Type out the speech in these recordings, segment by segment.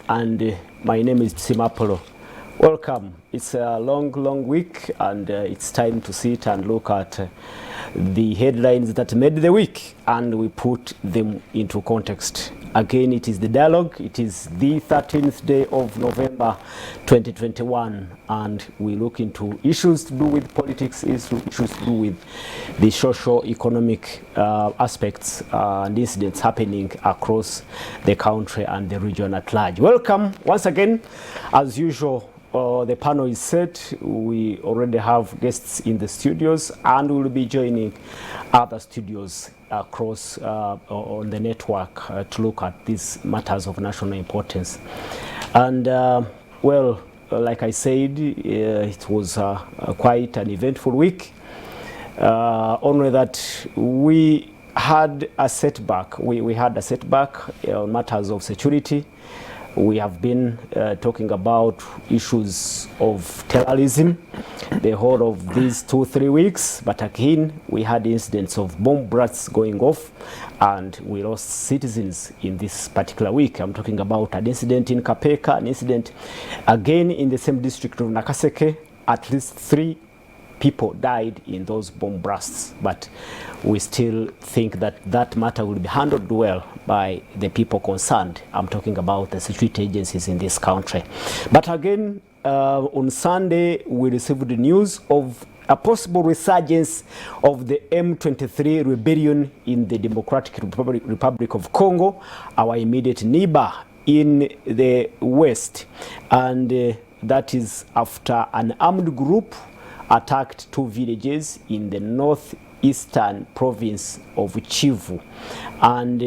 and my name is Simapolo. Welcome. It's a long week, and it's time to sit and look at the headlines that made the week, and we put them into context. Again, it is the dialogue. It is the 13th day of November 2021, and we look into issues to do with politics, issues to do with the social-economic aspects and incidents happening across the country and the region at large. Welcome once again. As usual, the panel is set. We already have guests in the studios, and we will be joining other studios across on the network to look at these matters of national importance. And well, like I said, it was quite an eventful week. Only that we had a setback. We had a setback on matters of security. We have been talking about issues of terrorism the whole of these 2-3 weeks, but again we had incidents of bomb blasts going off, and we lost citizens in this particular week. I'm talking about an incident in Kapeka, an incident again in the same district of Nakaseke. At least 3 people died in those bomb blasts, but we still think that that matter will be handled well by the people concerned. I'm talking about the security agencies in this country. But again, on Sunday, we received the news of a possible resurgence of the M23 rebellion in the Democratic Republic of Congo, our immediate neighbor in the west. And that is after an armed group attacked 2 villages in the northeastern province of Kivu, and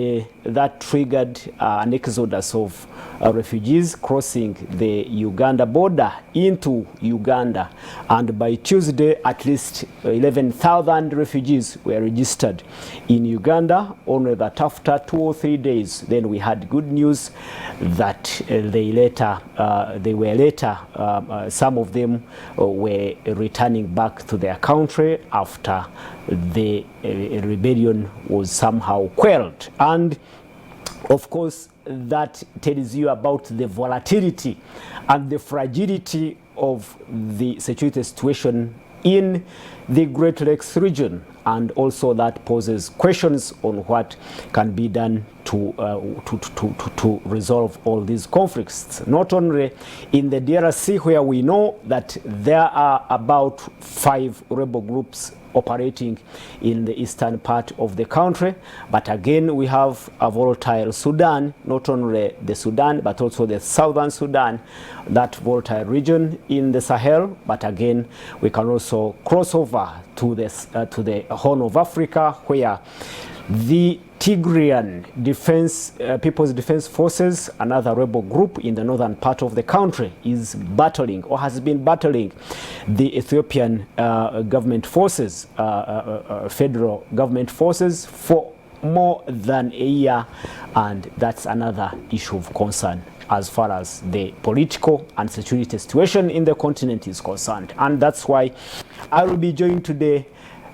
that triggered an exodus of refugees crossing the Uganda border into Uganda, and by Tuesday at least 11,000 refugees were registered in Uganda. Only that after 2 or 3 days, then we had good news that some of them were returning back to their country after the rebellion was somehow quelled. And of course, that tells you about the volatility and the fragility of the security situation in the Great Lakes region, and also that poses questions on what can be done to resolve all these conflicts. Not only in the DRC, where we know that there are about 5 rebel groups operating in the eastern part of the country, but again we have a volatile Sudan, not only the Sudan but also the southern Sudan, that volatile region in the Sahel. But again we can also cross over to the Horn of Africa, where the Tigrayan People's Defense Forces, another rebel group in the northern part of the country, is battling or has been battling the Ethiopian government forces, federal government forces, for more than a year, and that's another issue of concern as far as the political and security situation in the continent is concerned. And that's why I will be joined today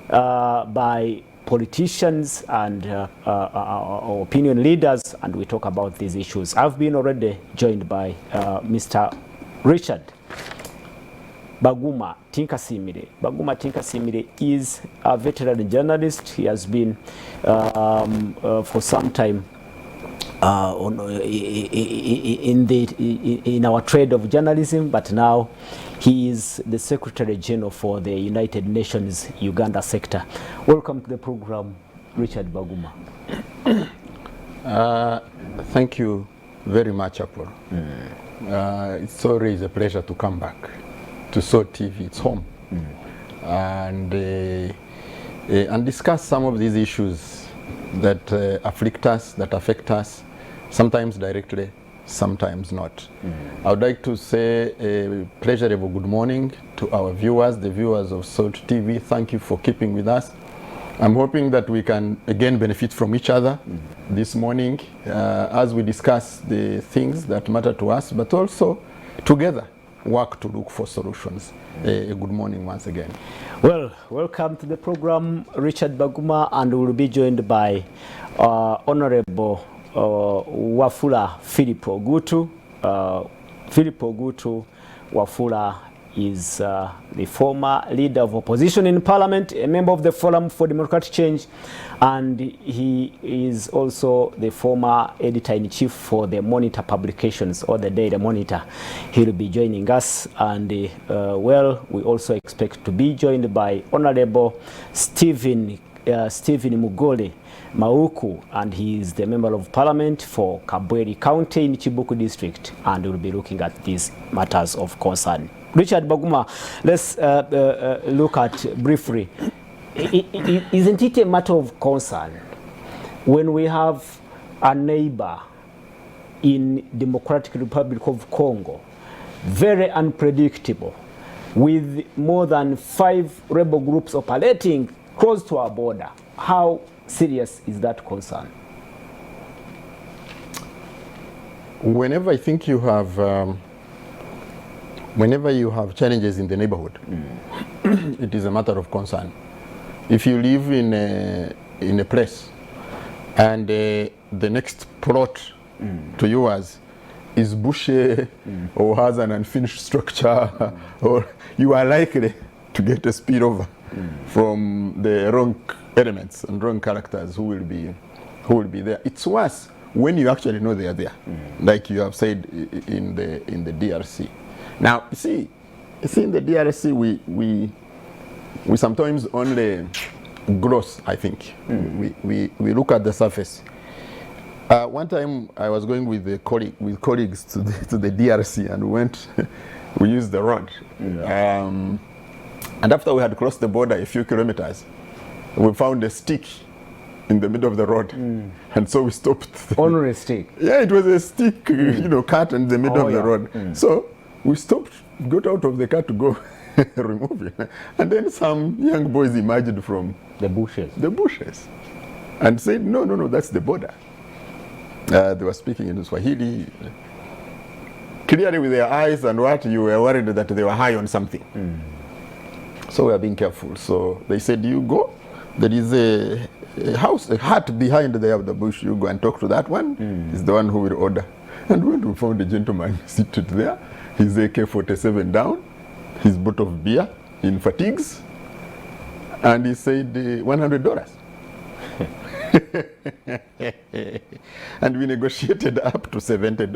by politicians and opinion leaders, and we talk about these issues. I've been already joined by Mr. Richard Baguma Tinkasimire. Baguma Tinkasimire is a veteran journalist. He has been for some time in our trade of journalism, but now he is the Secretary General for the United Nations Uganda sector. Welcome to the program, Richard Baguma. Thank you very much, Apollo. It's always a pleasure to come back to SOAR TV. It's home, and discuss some of these issues that afflict us, that affect us, sometimes directly, sometimes not. I would like to say a pleasurable good morning to our viewers, the viewers of SOAR TV. Thank you for keeping with us. I'm hoping that we can again benefit from each other this morning as we discuss the things that matter to us, but also together work to look for solutions. A good morning once again. Well, welcome to the program, Richard Baguma, and we'll be joined by Honorable Wafula Philip Ogutu. Philip Ogutu Wafula is the former leader of opposition in parliament, a member of the Forum for Democratic Change, and he is also the former editor-in-chief for the Monitor publications, or the Daily Monitor. He will be joining us, and well, we also expect to be joined by Honorable Stephen Mugole Mauku, and he is the member of parliament for Kabweri County in Chibuku district, and will be looking at these matters of concern. Richard Baguma, let's look at briefly. Isn't it a matter of concern when we have a neighbor in Democratic Republic of Congo, very unpredictable, with more than 5 rebel groups operating close to our border? How serious is that concern? Whenever I think you have whenever you have challenges in the neighborhood, it is a matter of concern. If you live in a place and the next plot to yours is bushy or has an unfinished structure, or you are likely to get a spillover from the wrong elements and wrong characters who will be there. It's worse when you actually know they are there, like you have said in the DRC. Now, you see in the DRC, we sometimes only gloss, I think. We look at the surface. One time I was going with colleagues to the DRC, and we used the road. Yeah. And after we had crossed the border a few kilometers, we found a stick in the middle of the road, and so we stopped. Only a stick? Yeah, it was a stick, cut in the middle of the road. So we stopped, got out of the car to go remove it. And then some young boys emerged from the bushes and said, no, that's the border. They were speaking in Swahili, clearly with their eyes, and what you were worried that they were high on something. So we are being careful. So they said, you go, there is a house, a hut behind there of the bush, you go and talk to that one, is the one who will order. And when we found a gentleman seated there, his AK-47 down, his bottle of beer in fatigues, and he said $100. And we negotiated up to $70.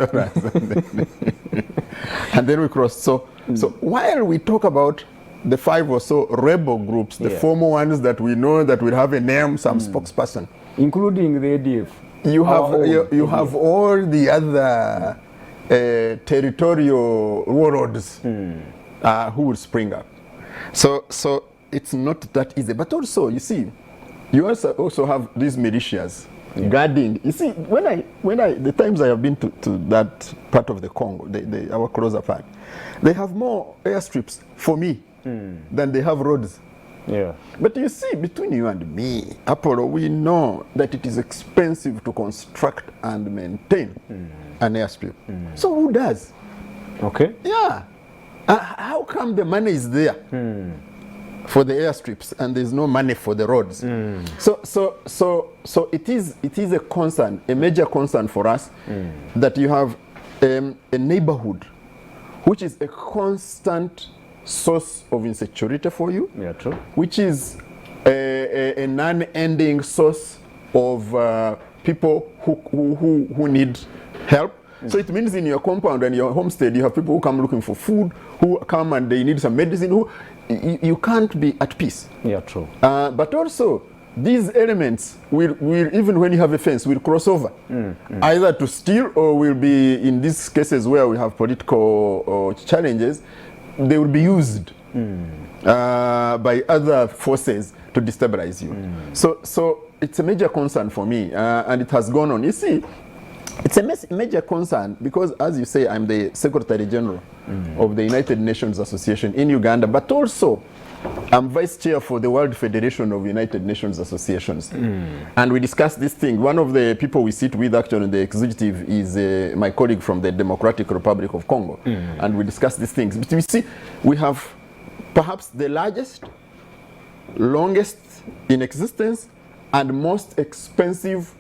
And then we crossed. So while we talk about the 5 or so rebel groups, the former ones that we know that will have a name, some spokesperson, including the ADF, you have all the other territorial warlords who will spring up. So it's not that easy. But also, you see, you also have these militias guarding. You see, the times I have been to that part of the Congo, our closer part, they have more airstrips for me than they have roads. Yeah. But you see, between you and me, Apollo, we know that it is expensive to construct and maintain an airstrip. So who does? Okay. Yeah. How come the money is there for the airstrips and there's no money for the roads? So it is a concern, a major concern for us, that you have a neighborhood which is a constant source of insecurity for you, true. Which is a non-ending source of people who need help. So it means in your compound and your homestead, you have people who come looking for food, who come and they need some medicine, you can't be at peace. Yeah, true. But also, these elements will, even when you have a fence, will cross over, either to steal or will be, in these cases where we have political challenges, they will be used by other forces to destabilize you. So it's a major concern for me, and it has gone on. You see, it's a major concern because, as you say, I'm the Secretary General of the United Nations Association in Uganda, but also I'm Vice Chair for the World Federation of United Nations Associations. And we discuss this thing. One of the people we sit with actually in the executive is my colleague from the Democratic Republic of Congo. And we discuss these things. But you see, we have perhaps the largest, longest in existence, and most expensive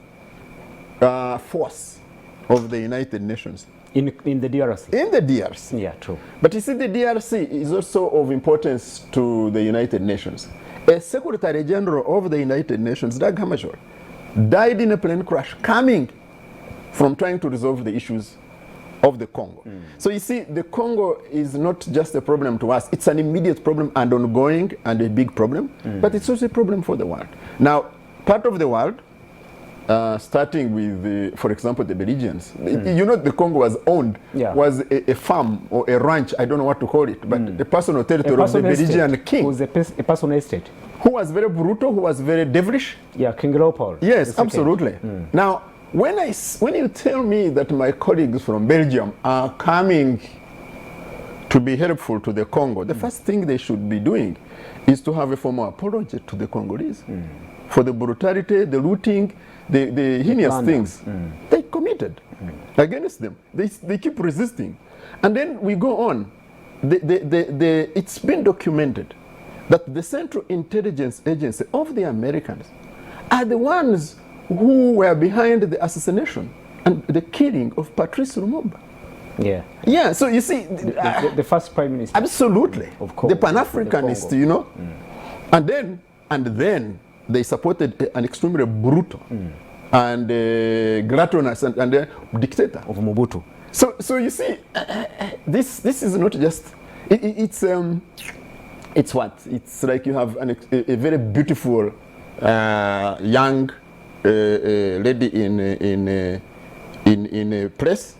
force of the United Nations. In the DRC. In the DRC. Yeah, true. But you see, the DRC is also of importance to the United Nations. A Secretary General of the United Nations, Dag Hammarskjöld, died in a plane crash coming from trying to resolve the issues of the Congo. So you see, the Congo is not just a problem to us, it's an immediate problem and ongoing and a big problem, but it's also a problem for the world. Now, part of the world, starting with, for example, the Belgians. You know, the Congo was owned, was a farm or a ranch, I don't know what to call it, but the personal territory of the Belgian king. Who was a personal estate. Who was very brutal, who was very devilish. Yeah, King Leopold. Yes, absolutely. Now, when you tell me that my colleagues from Belgium are coming to be helpful to the Congo, the first thing they should be doing is to have a formal apology to the Congolese for the brutality, the looting, the heinous things they committed against them. They keep resisting. And then we go on. It's been documented that the Central Intelligence Agency of the Americans are the ones who were behind the assassination and the killing of Patrice Lumumba. Yeah. Yeah, so you see... The first Prime Minister. Absolutely. Of course. The Pan-Africanist, you know. And then they supported an extremely brutal and gluttonous and dictator of Mobutu. So you see, this is not just... It's what? It's like you have a very beautiful young lady in a place,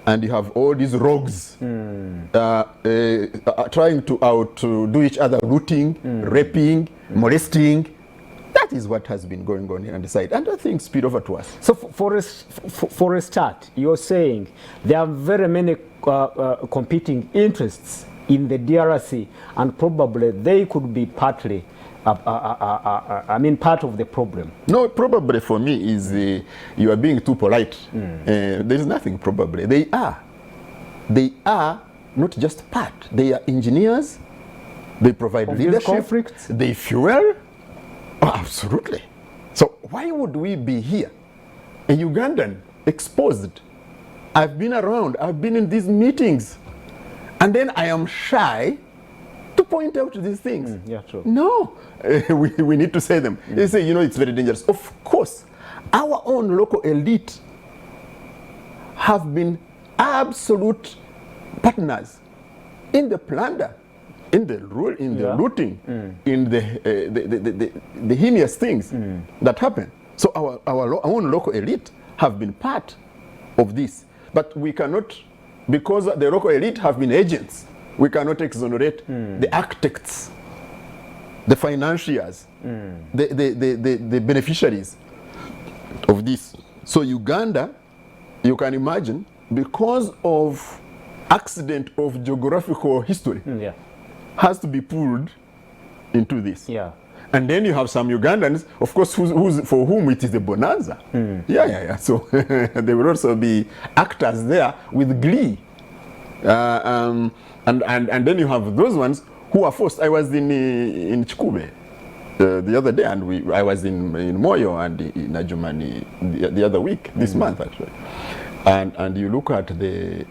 and you have all these rogues trying to outdo each other, looting, raping, molesting. That is what has been going on here on the side, and I think spill over to us. So for a start, you're saying there are very many competing interests in the DRC, and probably they could be partly, part of the problem. No, probably for me is you are being too polite. There is nothing probably. They are not just part. They are engineers. They provide leadership. Conflicts. They fuel. Oh, absolutely. So why would we be here, a Ugandan, exposed? I've been around. I've been in these meetings. And then I am shy to point out these things. Yeah, true. No, we need to say them. They say, it's very dangerous. Of course, our own local elite have been absolute partners in the plunder, in the looting, in the heinous things that happen. So our own local elite have been part of this. But we cannot... Because the local elite have been agents, we cannot exonerate the architects, the financiers, the beneficiaries of this. So Uganda, you can imagine, because of accident of geographical history, has to be pulled into this. Yeah. And then you have some Ugandans, of course, for whom it is a bonanza. So there will also be actors there with glee. And then you have those ones who are forced. I was in Chikube the other day, and I was in Moyo and in Ajumani the other week, this month actually. And you look at the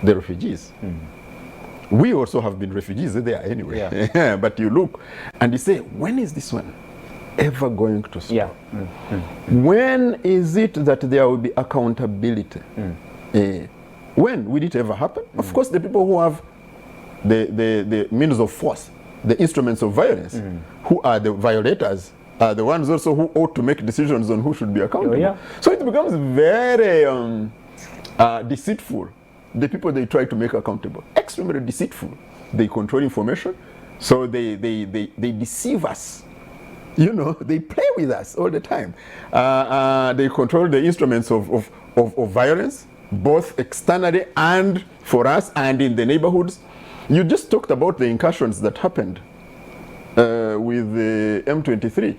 refugees. We also have been refugees there anyway. But you look and you say, when is this one ever going to stop? When is it that there will be accountability? When will it ever happen? Of course, the people who have the means of force, the instruments of violence, who are the violators, are the ones also who ought to make decisions on who should be accountable. So it becomes very deceitful. The people they try to make accountable, extremely deceitful. They control information, so they deceive us. They play with us all the time. They control the instruments of violence, both externally and for us and in the neighborhoods. You just talked about the incursions that happened with the M23.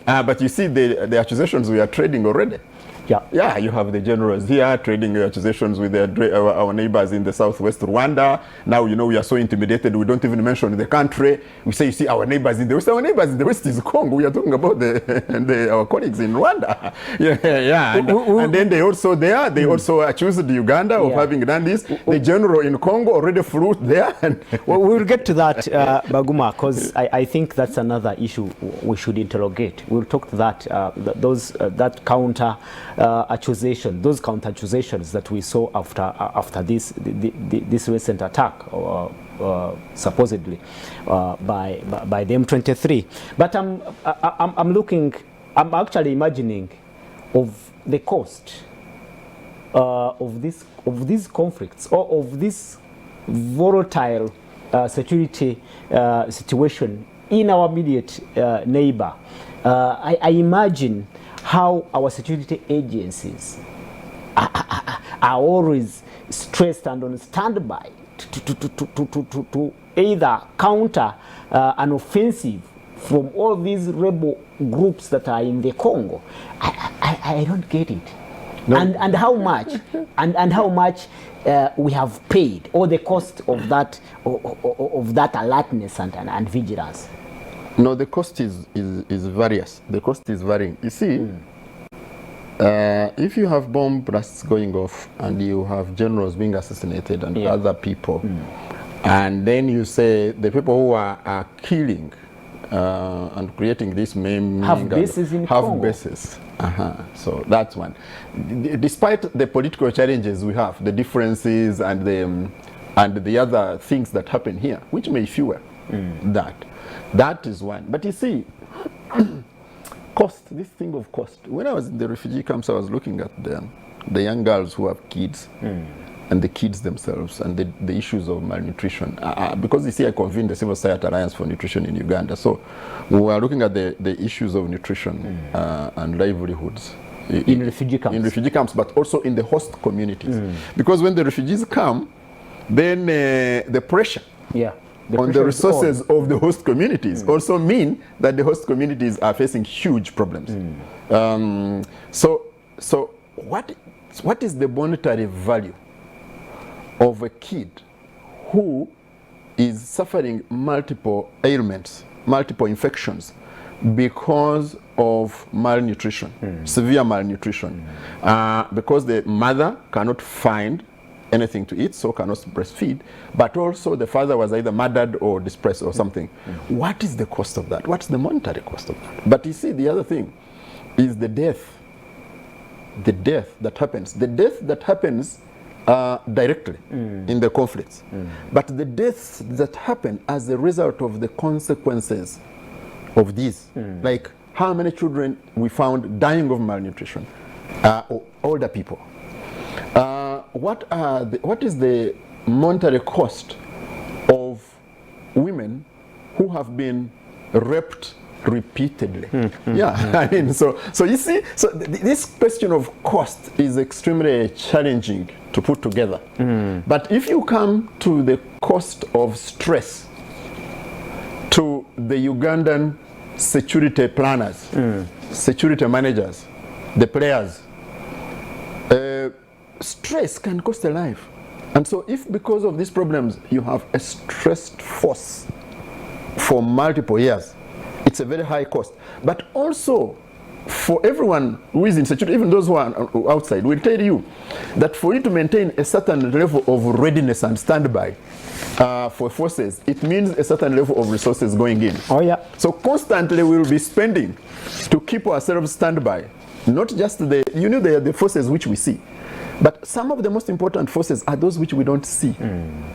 But you see the accusations we are trading already. Yeah, you have the generals here trading accusations with our neighbors in the southwest Rwanda. Now, you know, we are so intimidated, we don't even mention the country. We say, you see, our neighbors in the west. Our neighbors in the west is Congo. We are talking about our colleagues in Rwanda. Yeah. And then they also also accused Uganda of having done this. The general in Congo already flew there. Well, we'll get to that, Baguma, because I think that's another issue we should interrogate. We'll talk to that, that counter accusation, those counter accusations that we saw after this recent attack, supposedly by the M23. But I'm actually imagining of the cost of these conflicts, or of this volatile security situation in our immediate neighbor. I imagine how our security agencies are always stressed and on standby to either counter an offensive from all these rebel groups that are in the Congo. I don't get it. No. And how much and how much we have paid, or the cost of that alertness and vigilance. No, the cost is various. The cost is varying. You see, if you have bomb blasts going off and you have generals being assassinated and other people, and then you say the people who are killing and creating this maiming have bases in Congo. Have bases. So that's one. Despite the political challenges we have, the differences and the other things that happen here, which may fuel that is one. But you see, cost, this thing of cost. When I was in the refugee camps, I was looking at the young girls who have kids and the kids themselves and the issues of malnutrition. Because you see, I convened the Civil Society Alliance for Nutrition in Uganda. So we were looking at the issues of nutrition and livelihoods. In refugee camps. In refugee camps, but also in the host communities. Because when the refugees come, then the pressure on the resources of the host communities also mean that the host communities are facing huge problems. So what is the monetary value of a kid who is suffering multiple ailments, multiple infections because of malnutrition, severe malnutrition, because the mother cannot find anything to eat, so cannot breastfeed, but also the father was either murdered or displaced or something. What is the cost of that? What's the monetary cost of that? But you see, the other thing is the death that happens directly in the conflicts, but the deaths that happen as a result of the consequences of these, like how many children we found dying of malnutrition, or older people. What is the monetary cost of women who have been raped repeatedly? I mean, so you see, so this question of cost is extremely challenging to put together. But if you come to the cost of stress, to the Ugandan security planners, security managers, the players, stress can cost a life. And so if because of these problems you have a stressed force for multiple years, it's a very high cost. But also for everyone who is in security, even those who are outside, will tell you that for you to maintain a certain level of readiness and standby for forces, it means a certain level of resources going in. So constantly we will be spending to keep ourselves standby. Not just the forces which we see, but some of the most important forces are those which we don't see.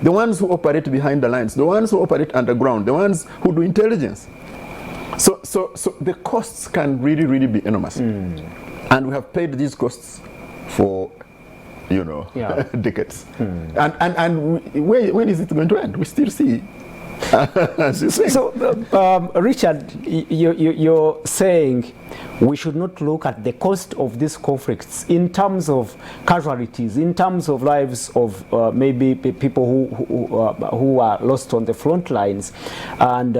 The ones who operate behind the lines, the ones who operate underground, the ones who do intelligence. So the costs can really be enormous. And we have paid these costs for, decades. And when is it going to end? We still see. So, Richard, you're saying we should not look at the cost of these conflicts in terms of casualties, in terms of lives of maybe people who are lost on the front lines, and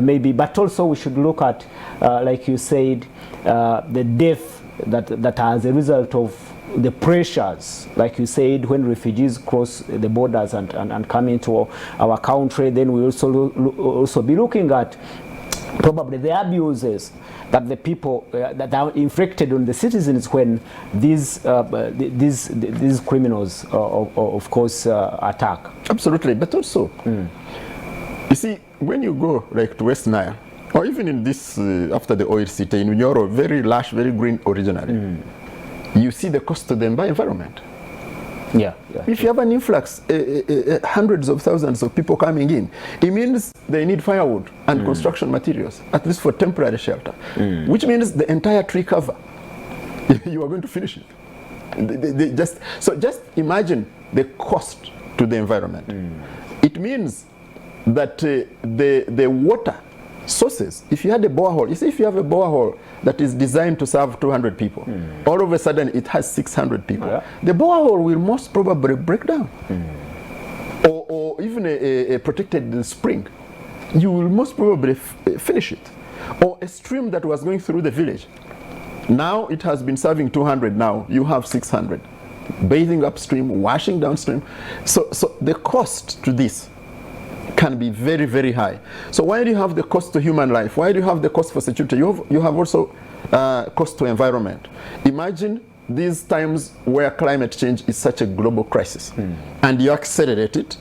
maybe, but also we should look at, like you said, the death that as a result of the pressures, like you said, when refugees cross the borders and come into our country, then we also be looking at probably the abuses that the people that are inflicted on the citizens when these criminals, of course, attack. Absolutely, but also, you see, when you go like to West Nile, or even in this after the oil city in Nyoro, very lush, very green originally, you see the cost to the environment. Yeah. If you have an influx, hundreds of thousands of people coming in, it means they need firewood and construction materials, at least for temporary shelter, which means the entire tree cover, you are going to finish it. Just imagine the cost to the environment. It means that the water sources, if you had a borehole, you see, if you have a borehole that is designed to serve 200 people, all of a sudden it has 600 people, the borehole will most probably break down. Or even a protected spring, you will most probably finish it. Or a stream that was going through the village, now it has been serving 200, now you have 600. Bathing upstream, washing downstream. So the cost to this can be very, very high. So why do you have the cost to human life? Why do you have the cost for security? You have also cost to environment. Imagine these times where climate change is such a global crisis, and you accelerate it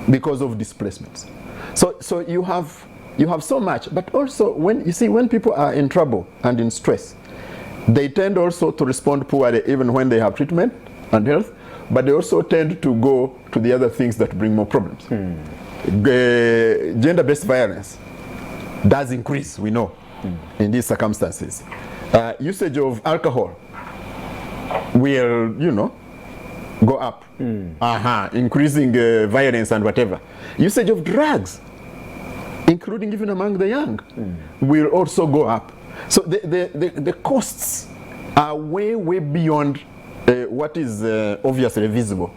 because of displacements. So you have so much, but also when people are in trouble and in stress, they tend also to respond poorly even when they have treatment and health, but they also tend to go to the other things that bring more problems. Gender-based violence does increase, we know, in these circumstances. Usage of alcohol will, go up, increasing violence and whatever. Usage of drugs, including even among the young, will also go up. So the costs are way, way beyond what is obviously visible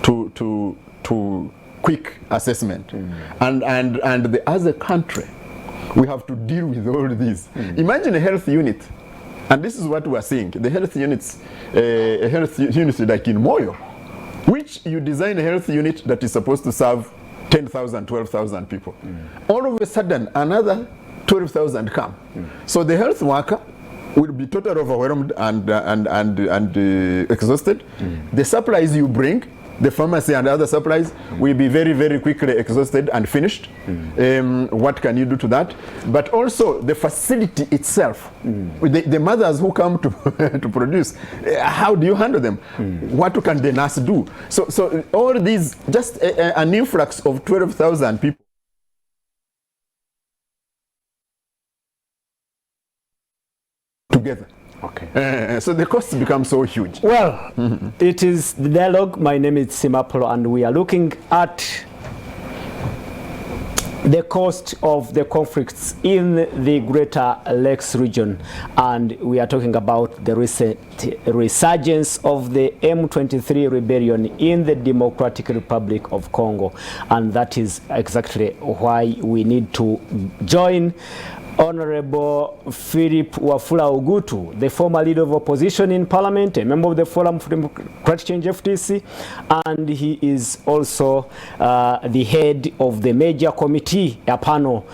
to quick assessment. And as a country, we have to deal with all this. Imagine a health unit, and this is what we are seeing. The health units, a health unit like in Moyo, which you design a health unit that is supposed to serve 10,000, 12,000 people. All of a sudden, another 12,000 come. So the health worker will be totally overwhelmed and exhausted. The supplies you bring, the pharmacy and other supplies, will be very, very quickly exhausted and finished. What can you do to that? But also the facility itself, the mothers who come to produce, how do you handle them? What can the nurse do? So all these, just an influx of 12,000 people together. Okay. So the costs become so huge. Well, it is the dialogue. My name is Simapolo, and we are looking at the cost of the conflicts in the Greater Lakes region, and we are talking about the recent resurgence of the M23 rebellion in the Democratic Republic of Congo, and that is exactly why we need to join Honorable Philip Wafula Ogutu, the former leader of opposition in Parliament, a member of the Forum for Democratic Change FTC, and he is also the head of the major committee, a panel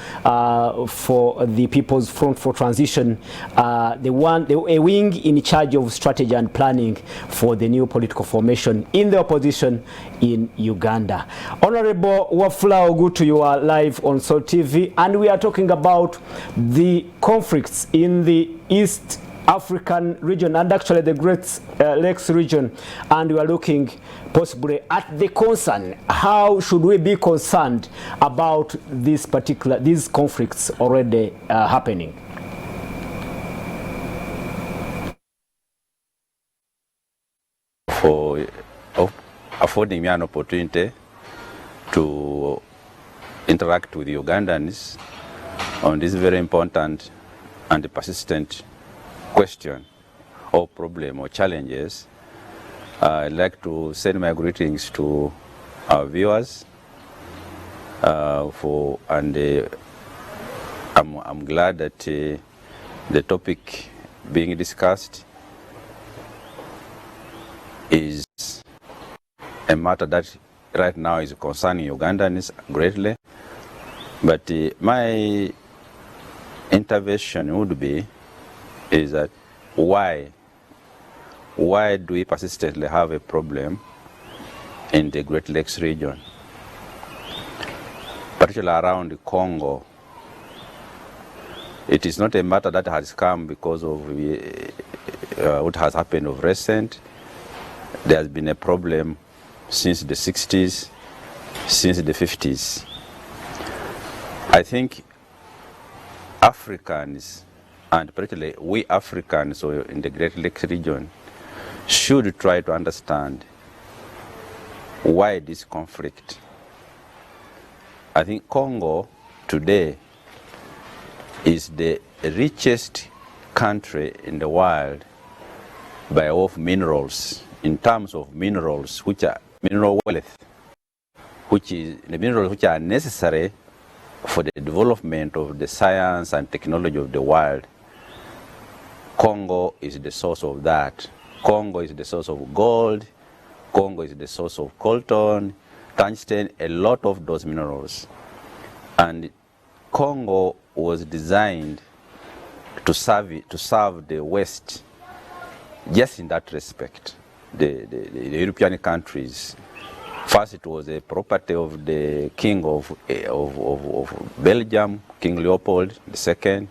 for the People's Front for Transition, a wing in charge of strategy and planning for the new political formation in the opposition in Uganda. Honorable Wafula Ogutu, you are live on Sol TV, and we are talking about the conflicts in the East African region and actually the Great Lakes region, and we are looking possibly at the concern. How should we be concerned about these conflicts already happening? For affording me an opportunity to interact with the Ugandans on this very important and persistent question or problem or challenges. I'd like to send my greetings to our viewers I'm glad that the topic being discussed is a matter that right now is concerning Ugandans greatly. But my intervention would be is that why do we persistently have a problem in the Great Lakes region, particularly around Congo? It is not a matter that has come because of what has happened of recent. There has been a problem since the 60s, since the 50s. I think Africans, and particularly we Africans in the Great Lakes region, should try to understand why this conflict. I think Congo today is the richest country in the world by way of minerals, in terms of minerals, which are mineral wealth, which is the minerals which are necessary for the development of the science and technology of the world. Congo is the source of that. Congo is the source of gold. Congo is the source of coltan, tungsten, a lot of those minerals. And Congo was designed to serve the West just in that respect. The European countries. First, it was a property of the king of Belgium, King Leopold II.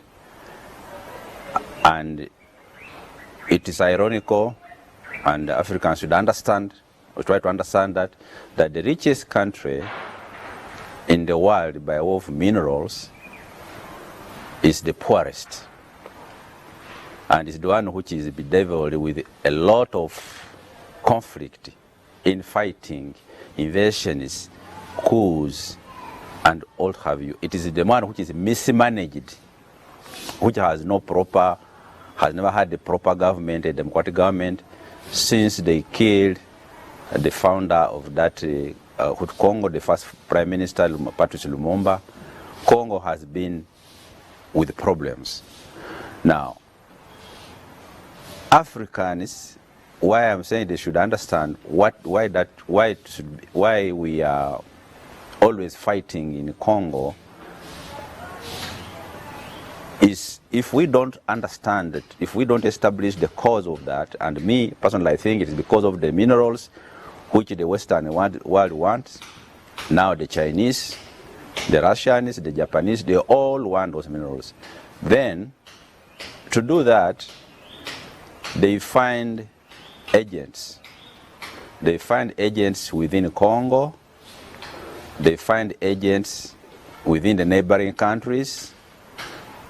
And it is ironical, and Africans should understand, or try to understand that the richest country in the world by way of minerals is the poorest. And is the one which is bedeviled with a lot of conflict, infighting, invasions, coups, and all have you. It is the one which is mismanaged, which has never had a proper government, a democratic government, since they killed the founder of that Congo, the first Prime Minister, Patrice Lumumba. Congo has been with problems. Now, Africans, why I'm saying they should understand why we are always fighting in Congo is if we don't understand it, if we don't establish the cause of that, and me personally I think it is because of the minerals which the Western world wants. Now the Chinese, the Russians, the Japanese, they all want those minerals. Then, to do that, they find agents. They find agents within Congo. They find agents within the neighboring countries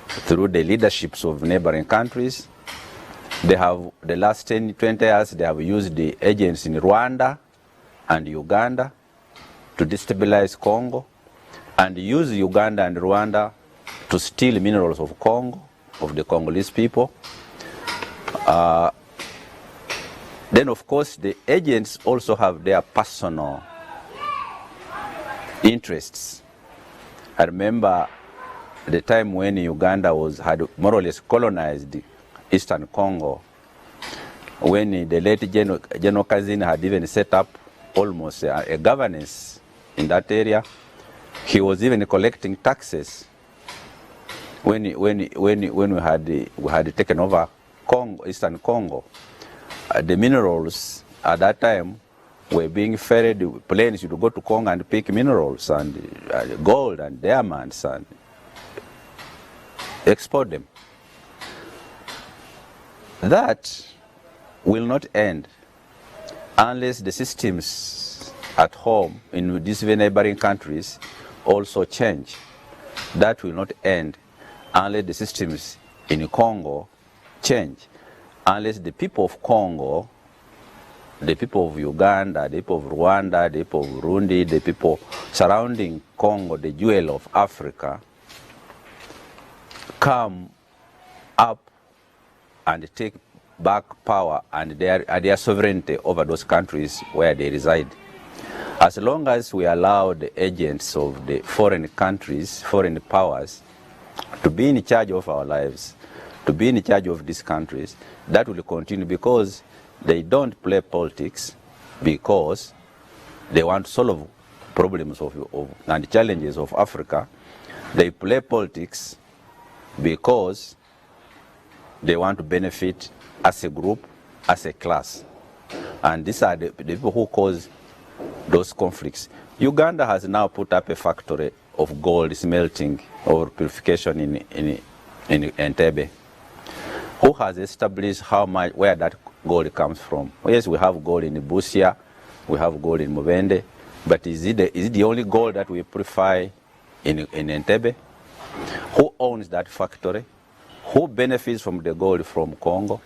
through the leaderships of neighboring countries. They have, the last 10, 20 years, they have used the agents in Rwanda and Uganda to destabilize Congo, and use Uganda and Rwanda to steal minerals of Congo, of the Congolese people. Then, of course, the agents also have their personal interests. I remember the time when Uganda had more or less colonized Eastern Congo, when the late General Kazini had even set up almost a governance in that area. He was even collecting taxes when we had taken over Congo, Eastern Congo. The minerals at that time were being ferried, planes to go to Congo and pick minerals and gold and diamonds and export them. That will not end unless the systems at home in these neighboring countries also change. That will not end unless the systems in Congo change, unless the people of Congo, the people of Uganda, the people of Rwanda, the people of Burundi, the people surrounding Congo, the jewel of Africa, come up and take back power and their sovereignty over those countries where they reside. As long as we allow the agents of the foreign countries, foreign powers, to be in charge of our lives, to be in charge of these countries, that will continue, because they don't play politics because they want to solve problems and challenges of Africa. They play politics because they want to benefit as a group, as a class. And these are the people who cause those conflicts. Uganda has now put up a factory of gold smelting or purification in Entebbe. Who has established how much, where that gold comes from? Yes, we have gold in Busia, we have gold in Mubende, but is it the only gold that we purify in Entebbe? Who owns that factory? Who benefits from the gold from Congo?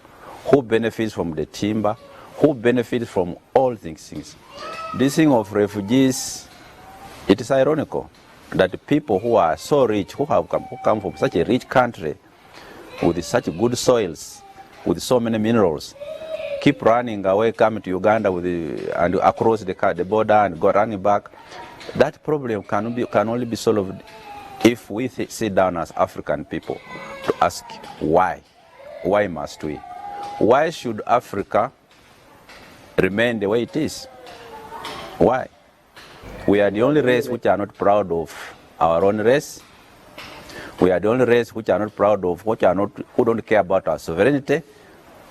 Who benefits from the timber? Who benefits from all these things? This thing of refugees, it is ironical that people who are so rich, who come from such a rich country, with such good soils, with so many minerals, keep running away, coming to Uganda and across the border and go running back. That problem can only be solved if we sit down as African people to ask why. Why must we? Why should Africa remain the way it is? Why? We are the only race which are not proud of our own race. We are the only race which are not proud of, who don't care about our sovereignty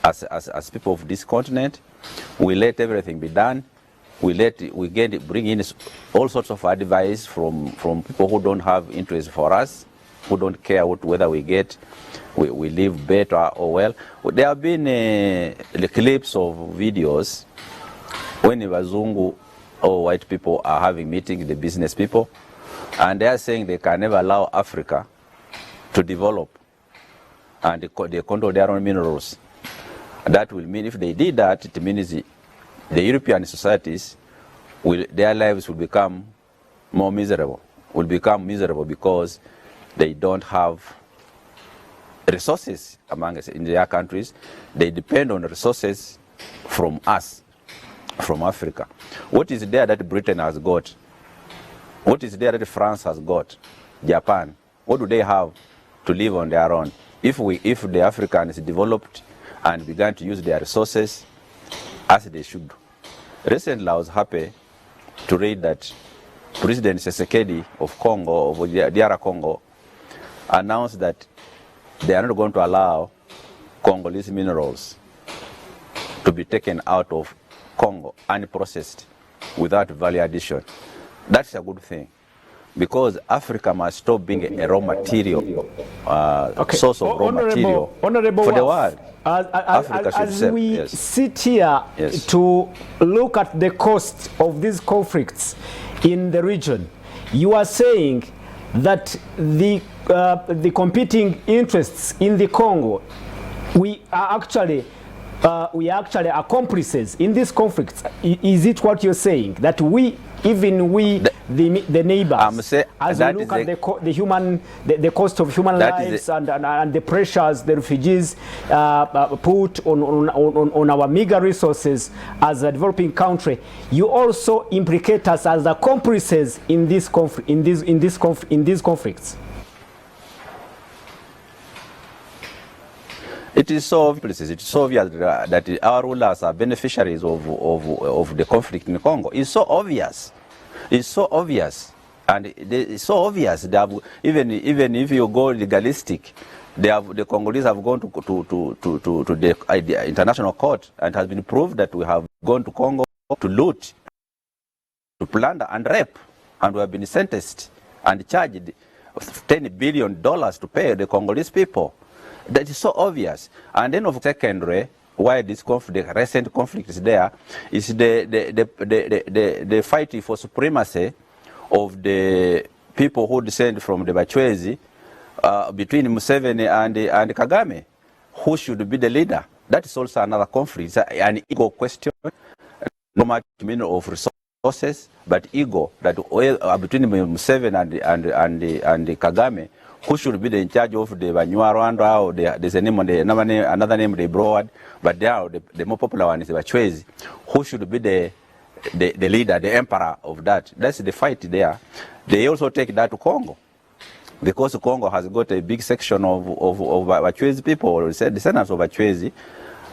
as people of this continent. We let everything be done. Bring in all sorts of advice from people who don't have interest for us, who don't care whether we live better or well. There have been the clips of videos when the Wazungu or white people are having meetings, the business people, and they are saying they can never allow Africa to develop and they control their own minerals. That will mean if they did that, it means the European societies, their lives will become more miserable, because they don't have resources among us in their countries. They depend on resources from us, from Africa. What is there that Britain has got? What is there that France has got? Japan? What do they have to live on their own? If the Africans developed and began to use their resources as they should. Recently, I was happy to read that President Tshisekedi of Congo, of DR Congo, announced that they are not going to allow Congolese minerals to be taken out of Congo unprocessed without value addition. That's a good thing, because Africa must stop being a raw material, source of raw material for the world. As we sit here to look at the cost of these conflicts in the region, you are saying that the competing interests in the Congo, we are actually accomplices in these conflicts. Is it what you're saying, that the neighbors, as we look at the cost of human lives and the pressures the refugees put on our meager resources as a developing country, you also implicate us as accomplices in these conflicts? It is so obvious that our rulers are beneficiaries of the conflict in Congo. It's so obvious. It's so obvious. And it's so obvious that even if you go legalistic, the Congolese have gone to the international court, and it has been proved that we have gone to Congo to loot, to plunder and rape, and we have been sentenced and charged $10 billion to pay the Congolese people. That is so obvious. And then of secondary, why this conflict, the recent conflict is there, is the fight for supremacy of the people who descend from the Bachwezi between Museveni and Kagame. Who should be the leader? That is also another conflict. It's an ego question, no much meaning of resources, but ego, that between Museveni and Kagame. Who should be in charge of the Banyua Rwanda, or there's a name another name they brought, but the more popular one is the Bachwezi. Who should be the leader, the emperor of that? That's the fight there. They also take that to Congo, because Congo has got a big section of Bachwezi people, or descendants of Bachwezi,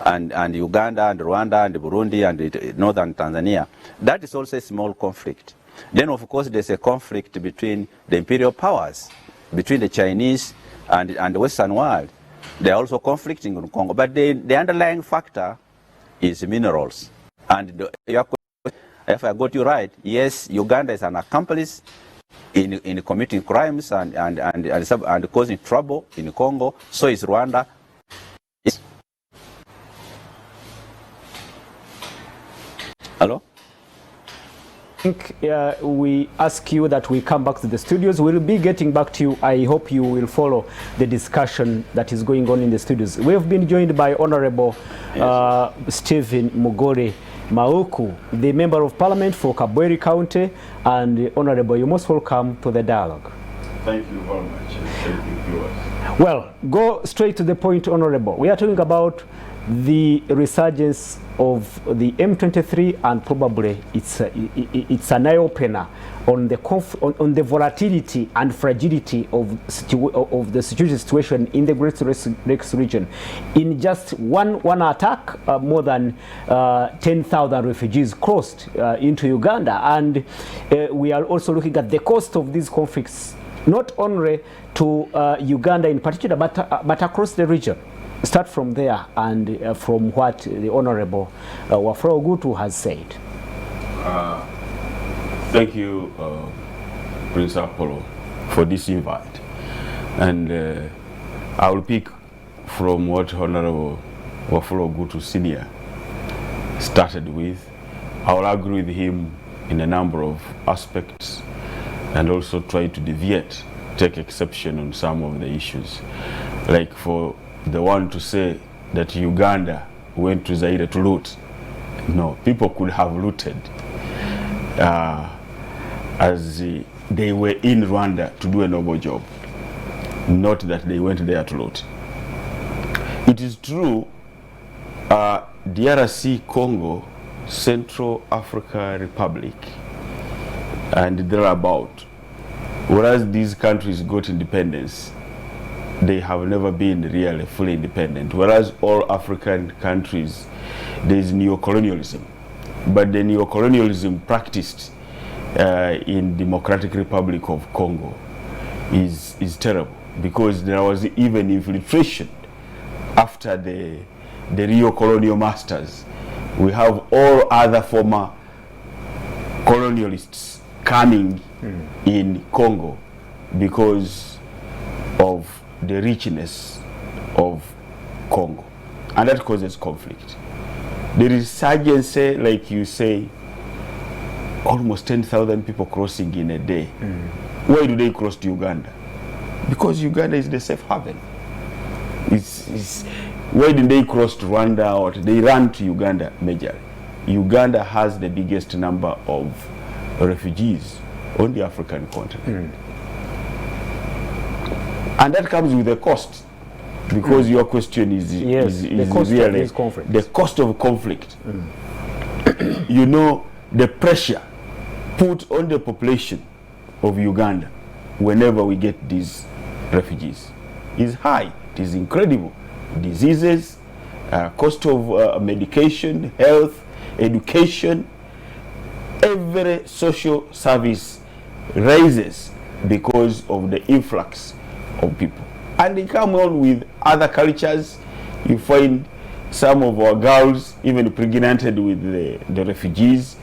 and Uganda and Rwanda and Burundi and northern Tanzania, that is also a small conflict. Then of course there's a conflict between the imperial powers, between the Chinese and the Western world. They are also conflicting in Congo, but the underlying factor is minerals. And if I got you right, yes, Uganda is an accomplice in committing crimes and causing trouble in Congo. So is Rwanda. Hello? I think we ask you that we come back to the studios. We'll be getting back to you. I hope you will follow the discussion that is going on in the studios. We have been joined by Honorable Stephen Mugore Mauku, the Member of Parliament for Kabweri County. And Honorable, you're most welcome to the dialogue. Thank you very much. Thank you, viewers. Well, go straight to the point, Honorable. We are talking about the resurgence of the M23, and probably it's an eye-opener on the volatility and fragility of the security situation in the Great Lakes region. In just one attack, more than 10,000 refugees crossed into Uganda, and we are also looking at the cost of these conflicts, not only to Uganda in particular, but across the region. Start from there and from what the Honorable Wafula Ogutu has said. Thank you, Prince Apollo, for this invite. And I will pick from what Honorable Wafula Ogutu Senior started with. I will agree with him in a number of aspects and also try to deviate, take exception on some of the issues. Like for the one to say that Uganda went to Zaire to loot. No, people could have looted as they were in Rwanda to do a noble job, not that they went there to loot. It is true, DRC Congo, Central Africa Republic, and thereabout, whereas these countries got independence, they have never been really fully independent. Whereas all African countries, there is neocolonialism. But the neocolonialism practiced in Democratic Republic of Congo is terrible, because there was even infiltration after the Rio colonial masters. We have all other former colonialists coming in Congo because of the richness of Congo, and that causes conflict. The resurgence, like you say, almost 10,000 people crossing in a day. Why do they cross to Uganda? Because Uganda is the safe haven. Why did they cross to Rwanda, or they ran to Uganda majorly? Uganda has the biggest number of refugees on the African continent. And that comes with a cost, because your question is the cost really of conflict. The cost of conflict. You know, the pressure put on the population of Uganda whenever we get these refugees is high. It is incredible. Diseases, cost of medication, health, education, every social service rises because of the influx of people. And they come on with other cultures. You find some of our girls even pregnanted with the refugees,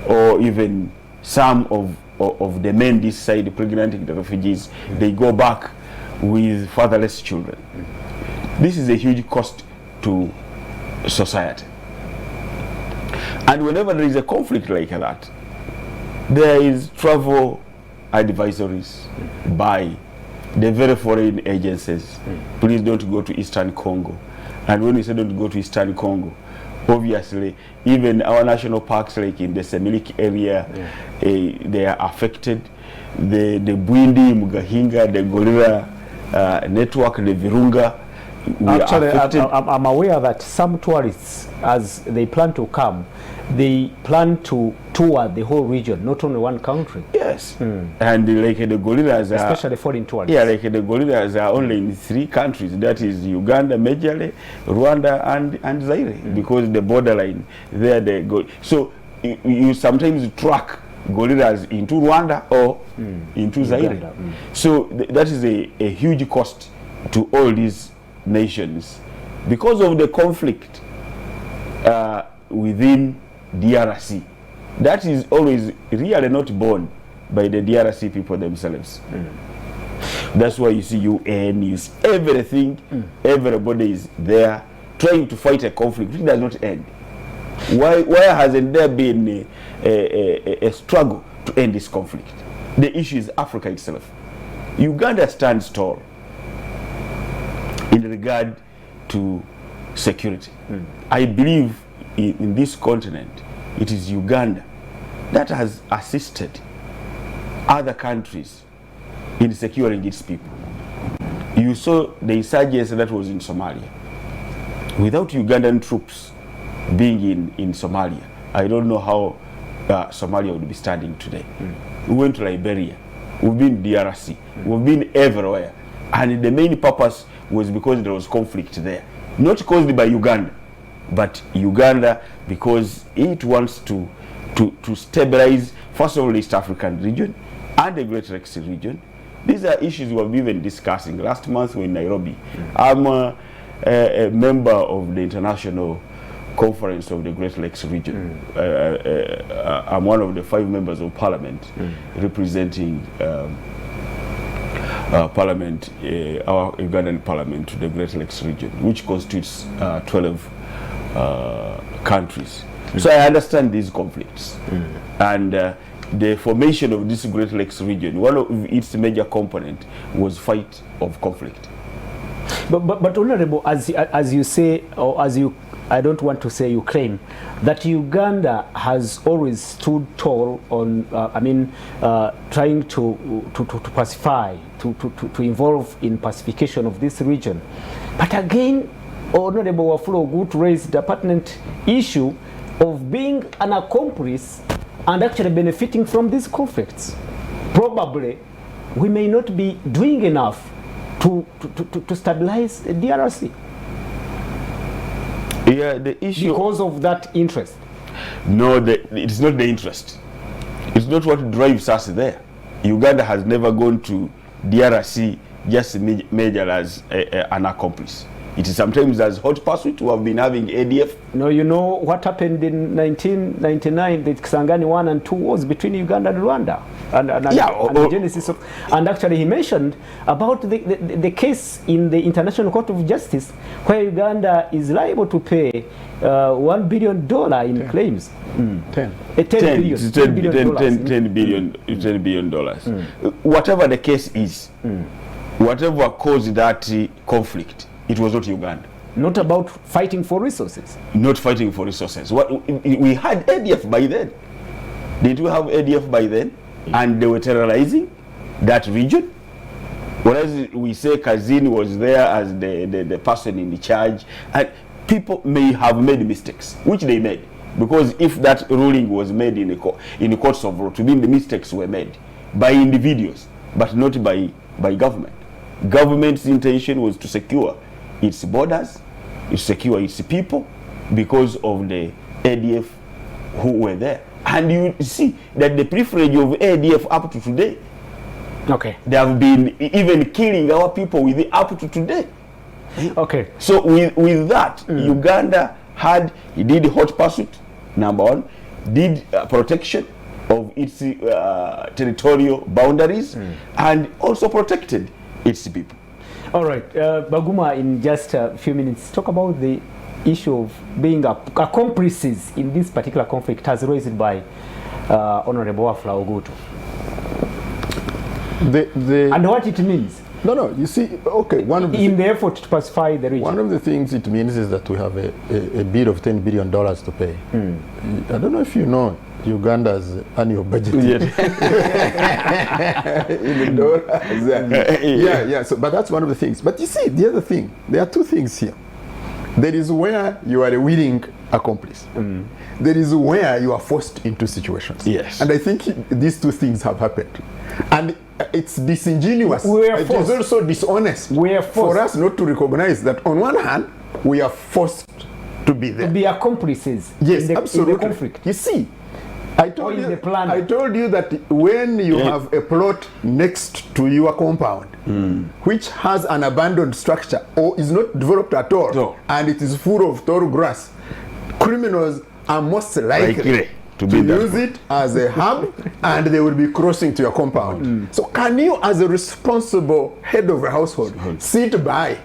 or even some of the men this side pregnanting the refugees. They go back with fatherless children. This is a huge cost to society. And whenever there is a conflict like that, there is travel advisories by the very foreign agencies. Please don't go to Eastern Congo. And when we say don't go to Eastern Congo, obviously, even our national parks, like in the Semiliki area, they are affected. The Bwindi, Mugahinga, the Gorilla network, the Virunga, we are Actually, affected. I'm aware that some tourists, as they plan to come, they plan to tour the whole region, not only one country. Yes, and like the gorillas are, Especially foreign tourists. yeah, like the gorillas are only in 3 countries. That is Uganda, majorly, Rwanda, and Zaire, because the borderline there they go. So you sometimes track gorillas into Rwanda or into Zaire. Uganda, So that is a huge cost to all these nations because of the conflict within DRC. That is always really not borne by the DRC people themselves. That's why you see UN, you see everything, everybody is there trying to fight a conflict which does not end. Why hasn't there been a struggle to end this conflict? The issue is Africa itself. Uganda stands tall in regard to security. I believe in this continent, it is Uganda that has assisted other countries in securing its people. You saw the insurgency that was in Somalia. Without Ugandan troops being in Somalia, I don't know how Somalia would be standing today. We went to Liberia, we've been DRC, we've been everywhere. And the main purpose was because there was conflict there. Not caused by Uganda, but Uganda because it wants to stabilize, first of all, the East African region and the Great Lakes region. These are issues we have been discussing. Last month we were in Nairobi. I'm a member of the International Conference of the Great Lakes region. I'm one of the 5 members of Parliament representing Parliament, our Ugandan Parliament to the Great Lakes region, which constitutes 12 countries. So I understand these conflicts. And the formation of this Great Lakes region, one of its major component was fight of conflict. But Honorable, as you say, or as you, I don't want to say you claim, that Uganda has always stood tall on, trying to pacify, to involve in pacification of this region. But again, Honorable Wafula Ogut raised the pertinent issue of being an accomplice and actually benefiting from these conflicts. Probably, we may not be doing enough to stabilize the DRC. Yeah, the issue Because of that interest. No, it's not the interest. It's not what drives us there. Uganda has never gone to DRC just major as an accomplice. It is sometimes as hot pursuit. We have been having ADF. No, you know what happened in 1999, the Kisangani 1 and 2 wars between Uganda and Rwanda. And the genesis of, and actually he mentioned about the case in the International Court of Justice where Uganda is liable to pay $1 billion in claims. 10. $10 billion. Whatever the case is, whatever caused that conflict, it was not Uganda. Not about fighting for resources. Not fighting for resources. We had ADF by then. Did we have ADF by then? And they were terrorizing that region. Whereas we say Kazini was there as the person in charge, and people may have made mistakes, which they made, because if that ruling was made in the courts of law, to mean the mistakes were made by individuals, but not by government. Government's intention was to secure its borders, to secure its people, because of the ADF who were there. And you see that the privilege of ADF up to today, Okay. they have been even killing our people with it up to today. Okay. So with that, Uganda did hot pursuit, number one, did protection of its territorial boundaries, and also protected its people. All right, Baguma, in just a few minutes, talk about the issue of being accomplices in this particular conflict as raised by Honorable Wafula Ogut. And what it means. No, you see, okay, in the effort to pacify the region. one of the things it means is that we have a bill of $10 billion to pay. I don't know if you know Uganda's annual budget in dollars. Yeah. So, but that's one of the things. But you see, the other thing, there are two things here. There is where you are a willing accomplice. There is where you are forced into situations. Yes. And I think these two things have happened. And it's disingenuous. It is also dishonest for us not to recognize that on one hand, we are forced to be there. To be accomplices Yes, absolutely. in the conflict. You see, I told you that when you have a plot next to your compound, which has an abandoned structure or is not developed at all, and it is full of tall grass, criminals are most likely to use it as a hub, and they will be crossing to your compound. So can you, as a responsible head of a household, sit by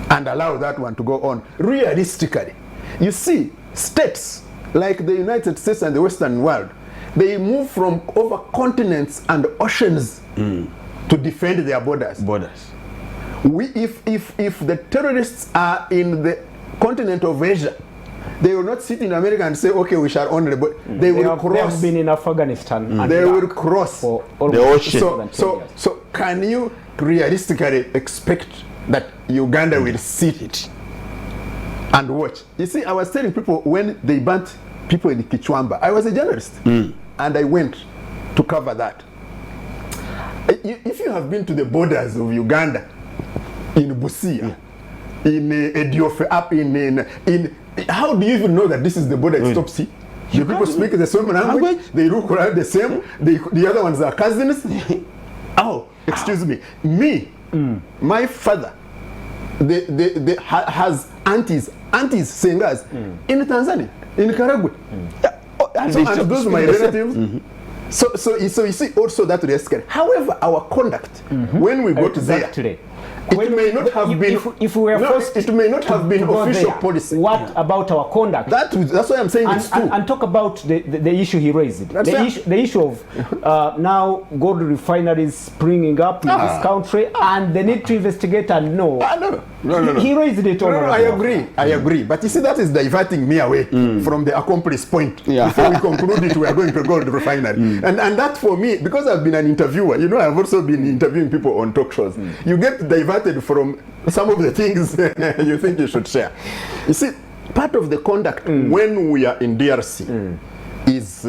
and allow that one to go on? Realistically, you see, states like the United States and the Western world, they move from over continents and oceans to defend their borders. If the terrorists are in the continent of Asia, they will not sit in America and say, okay, we shall own the border. They will cross. They have been in Afghanistan. And they will cross for the ocean. So can you realistically expect that Uganda will sit it and watch? You see, I was telling people when they burnt people in Kichwamba, I was a journalist and I went to cover that. If you have been to the borders of Uganda, in Busia, in Ediofe, up in how do you even know that this is the border? It's top sea. The people speak the same language. They look like the same. The other ones are cousins. Oh, excuse me. My father, has aunties singers in Tanzania, in Karagwe. And those are my relatives. So you see also that risk. However, our conduct when we go to there, it may not have been. If we were forced, it may not have been official policy. What about our conduct? That's why I'm saying it's true. And talk about the issue he raised. The issue of now gold refineries springing up in this country, and they need to investigate and know. No. He raised it. I agree. But you see, that is diverting me away from the accomplice point. Before we conclude it, we are going to gold refinery, and that for me, because I've been an interviewer, you know, I've also been interviewing people on talk shows. You get diverted from some of the things you think you should share. You see, part of the conduct when we are in DRC is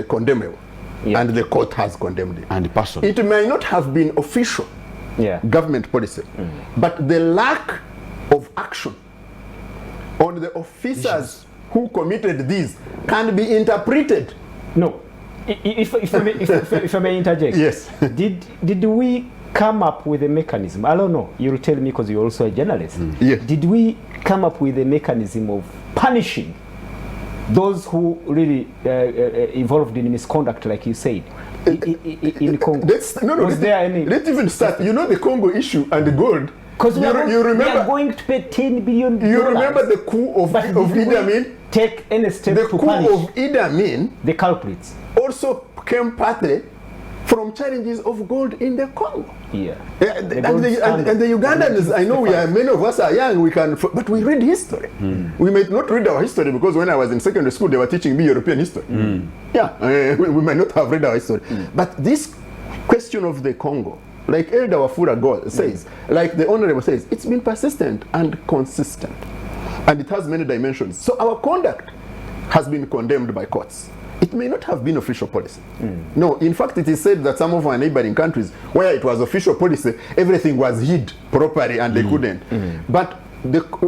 condemnable, and the court has condemned it. And personally, it may not have been official government policy, but the lack of action on the officers who committed these can be interpreted. No, if I may interject. Yes. Did we come up with a mechanism? I don't know. You'll tell me because you're also a journalist. Yes. Did we come up with a mechanism of punishing those who really involved in misconduct, like you said, in Congo? Let's even start. You know the Congo issue and the gold. Because we are going to pay $10 billion. You remember the coup of Idi Amin? Take any step to punish the coup of Idi Amin, the culprits, also came partly from challenges of gold in the Congo. And the Ugandans, I know many of us are young, but we read history. We might not read our history because when I was in secondary school, they were teaching me European history. We might not have read our history. But this question of the Congo, like Elder Wafula says, like the Honorable says, it's been persistent and consistent. And it has many dimensions. So our conduct has been condemned by courts. It may not have been official policy. No, in fact, it is said that some of our neighboring countries, where it was official policy, everything was hid properly and they couldn't. But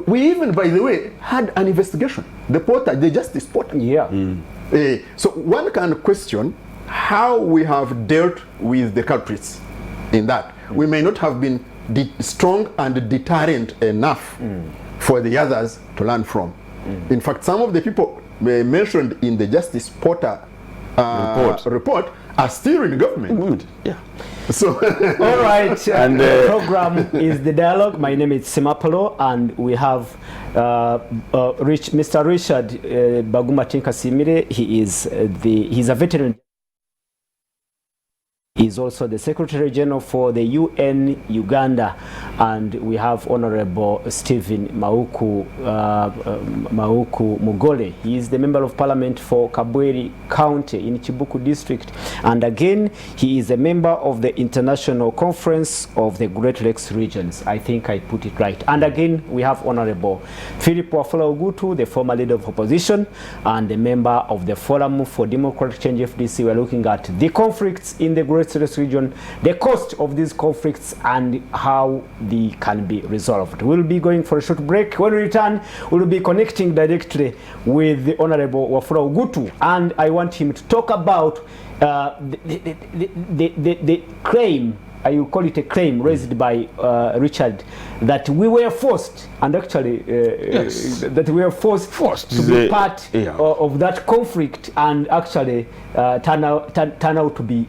we even, by the way, had an investigation. The Justice Portal. So one can question how we have dealt with the culprits in that. We may not have been strong and deterrent enough for the others to learn from. In fact, some of the people mentioned in the Justice Portal report are still in government. So all right, and the program is The Dialogue. My name is Simapolo, and we have Mr. Richard Baguma Tinkasimire. He's a veteran is also the Secretary General for the UN Uganda, and we have Honorable Stephen Mauku Mugole. He is the Member of Parliament for Kabweri County in Chibuku District, and again he is a member of the International Conference of the Great Lakes Regions. I think I put it right. And again we have Honorable Philip Wafula Ogutu, the former leader of opposition and a member of the Forum for Democratic Change FDC. We are looking at the conflicts in the Great Lakes region, the cost of these conflicts, and how they can be resolved. We'll be going for a short break. When we return, we'll be connecting directly with the Honorable Wafula Ogutu, and I want him to talk about the claim, I will call it a claim, raised by Richard, that we were forced, and actually yes, that we were forced to be part of that conflict, and actually turn out to be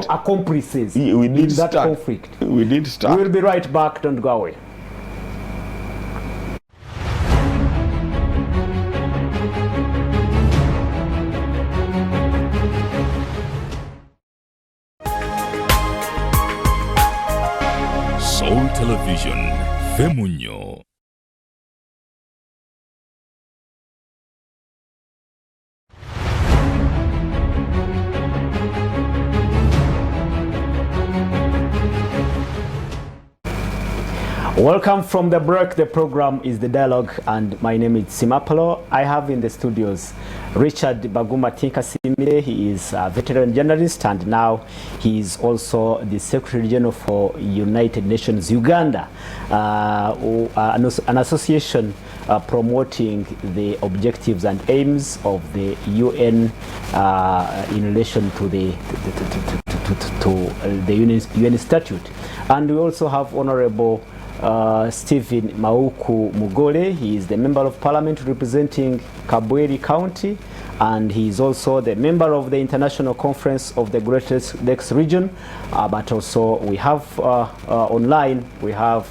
accomplices in that conflict. We did start. We will be right back. Don't go away. Soul Television, Femunyo. Welcome from the break. The program is The Dialogue, and my name is Simapolo. I have in the studios Richard Baguma Tinkasimire. He is a veteran journalist, and now he is also the Secretary General for United Nations Uganda, an association promoting the objectives and aims of the UN in relation to the UN Statute. And we also have Honorable Stephen Mauku Mugole. He is the Member of Parliament representing Kabweri County, and he is also the member of the International Conference of the Great Lakes Region. But also we have online, we have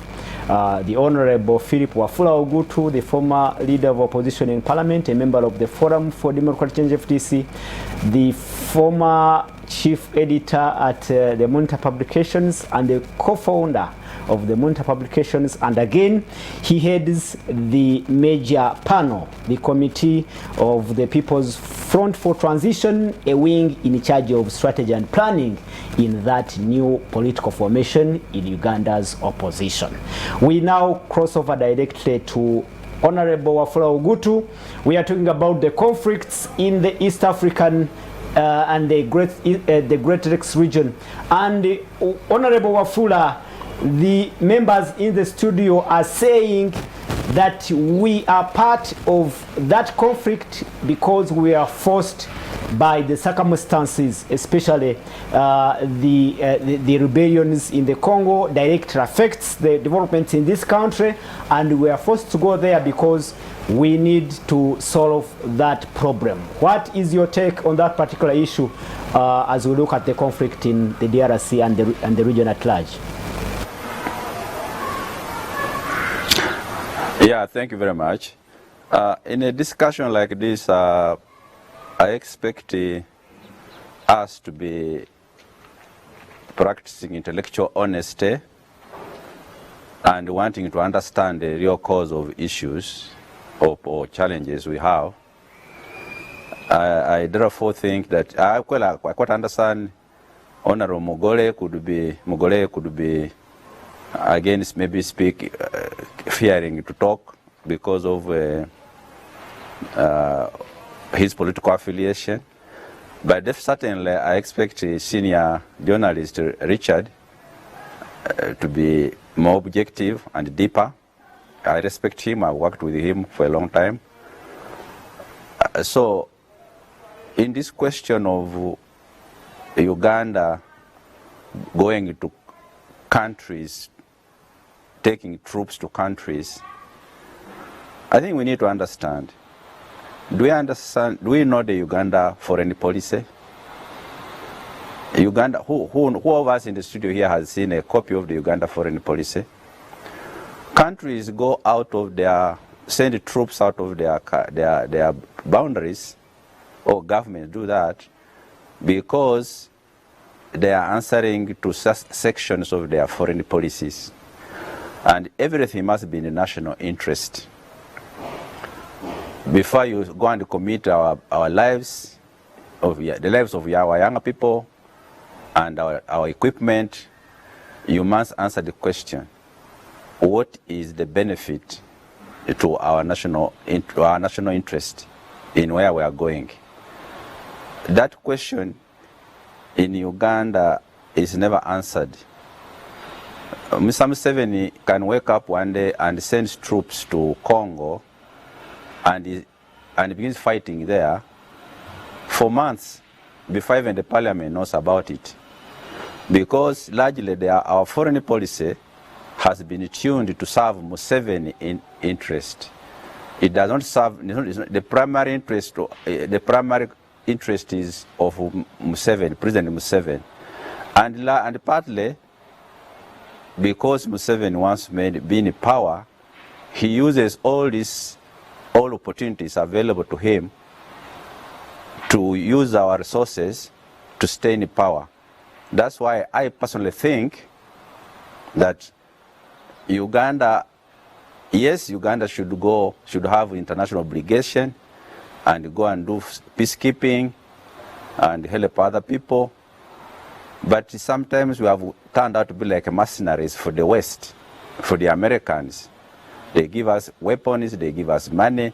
the Honorable Philip Wafula Ogutu, the former leader of opposition in Parliament, a member of the Forum for Democratic Change FDC, the former chief editor at the Monitor Publications, and the co-founder of the Monitor Publications, and again he heads the major panel, the Committee of the People's Front for Transition, a wing in charge of strategy and planning in that new political formation in Uganda's opposition. We now cross over directly to Honorable Wafula Ogutu. We are talking about the conflicts in the East African and the Great Lakes region. And Honorable Wafula, the members in the studio are saying that we are part of that conflict because we are forced by the circumstances, especially the rebellions in the Congo directly affects the development in this country, and we are forced to go there because we need to solve that problem. What is your take on that particular issue as we look at the conflict in the DRC and the region at large? Yeah, thank you very much. In a discussion like this, I expect us to be practicing intellectual honesty and wanting to understand the real cause of issues or challenges we have. I therefore think that I quite understand Honorable Mugole could be against maybe fearing to talk because of his political affiliation. But certainly I expect senior journalist Richard to be more objective and deeper. I respect him. I worked with him for a long time. So in this question of Uganda going to countries, taking troops to countries, I think we need to understand. Do we know the Uganda foreign policy? Uganda, who of us in the studio here has seen a copy of the Uganda foreign policy? Countries go out of send troops out of their boundaries, or governments do that, because they are answering to sections of their foreign policies. And everything must be in the national interest. Before you go and commit our lives, the lives of our younger people and our equipment, you must answer the question, what is the benefit to our national interest in where we are going? That question in Uganda is never answered. Mr. Museveni can wake up one day and send troops to Congo and begins fighting there for months before even the parliament knows about it. Because largely our foreign policy has been tuned to serve Museveni in interest. It does not serve, the primary interest. The primary interest is of Museveni, President Museveni, and partly because Museveni once been in power, he uses all opportunities available to him to use our resources to stay in power. That's why I personally think that Uganda, yes, Uganda should have international obligation and go and do peacekeeping and help other people. But sometimes we have turned out to be like mercenaries for the West, for the Americans. They give us weapons, they give us money,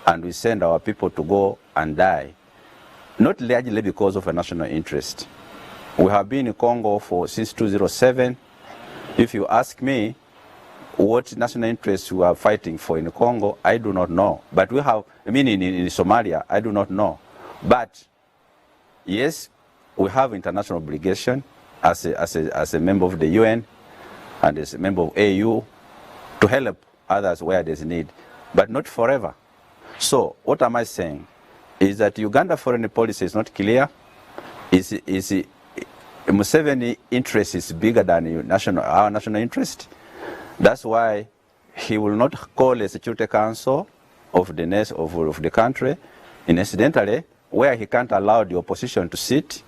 and we send our people to go and die. Not largely because of a national interest. We have been in Congo since 2007. If you ask me what national interests we are fighting for in Congo, I do not know. But we have, in Somalia, I do not know. But yes, we have international obligation as a member of the UN and as a member of AU to help others where there's need, but not forever. So what am I saying? Is that Uganda foreign policy is not clear. Museveni interest is bigger than our national interest. That's why he will not call a Security Council of the country, incidentally, where he can't allow the opposition to sit,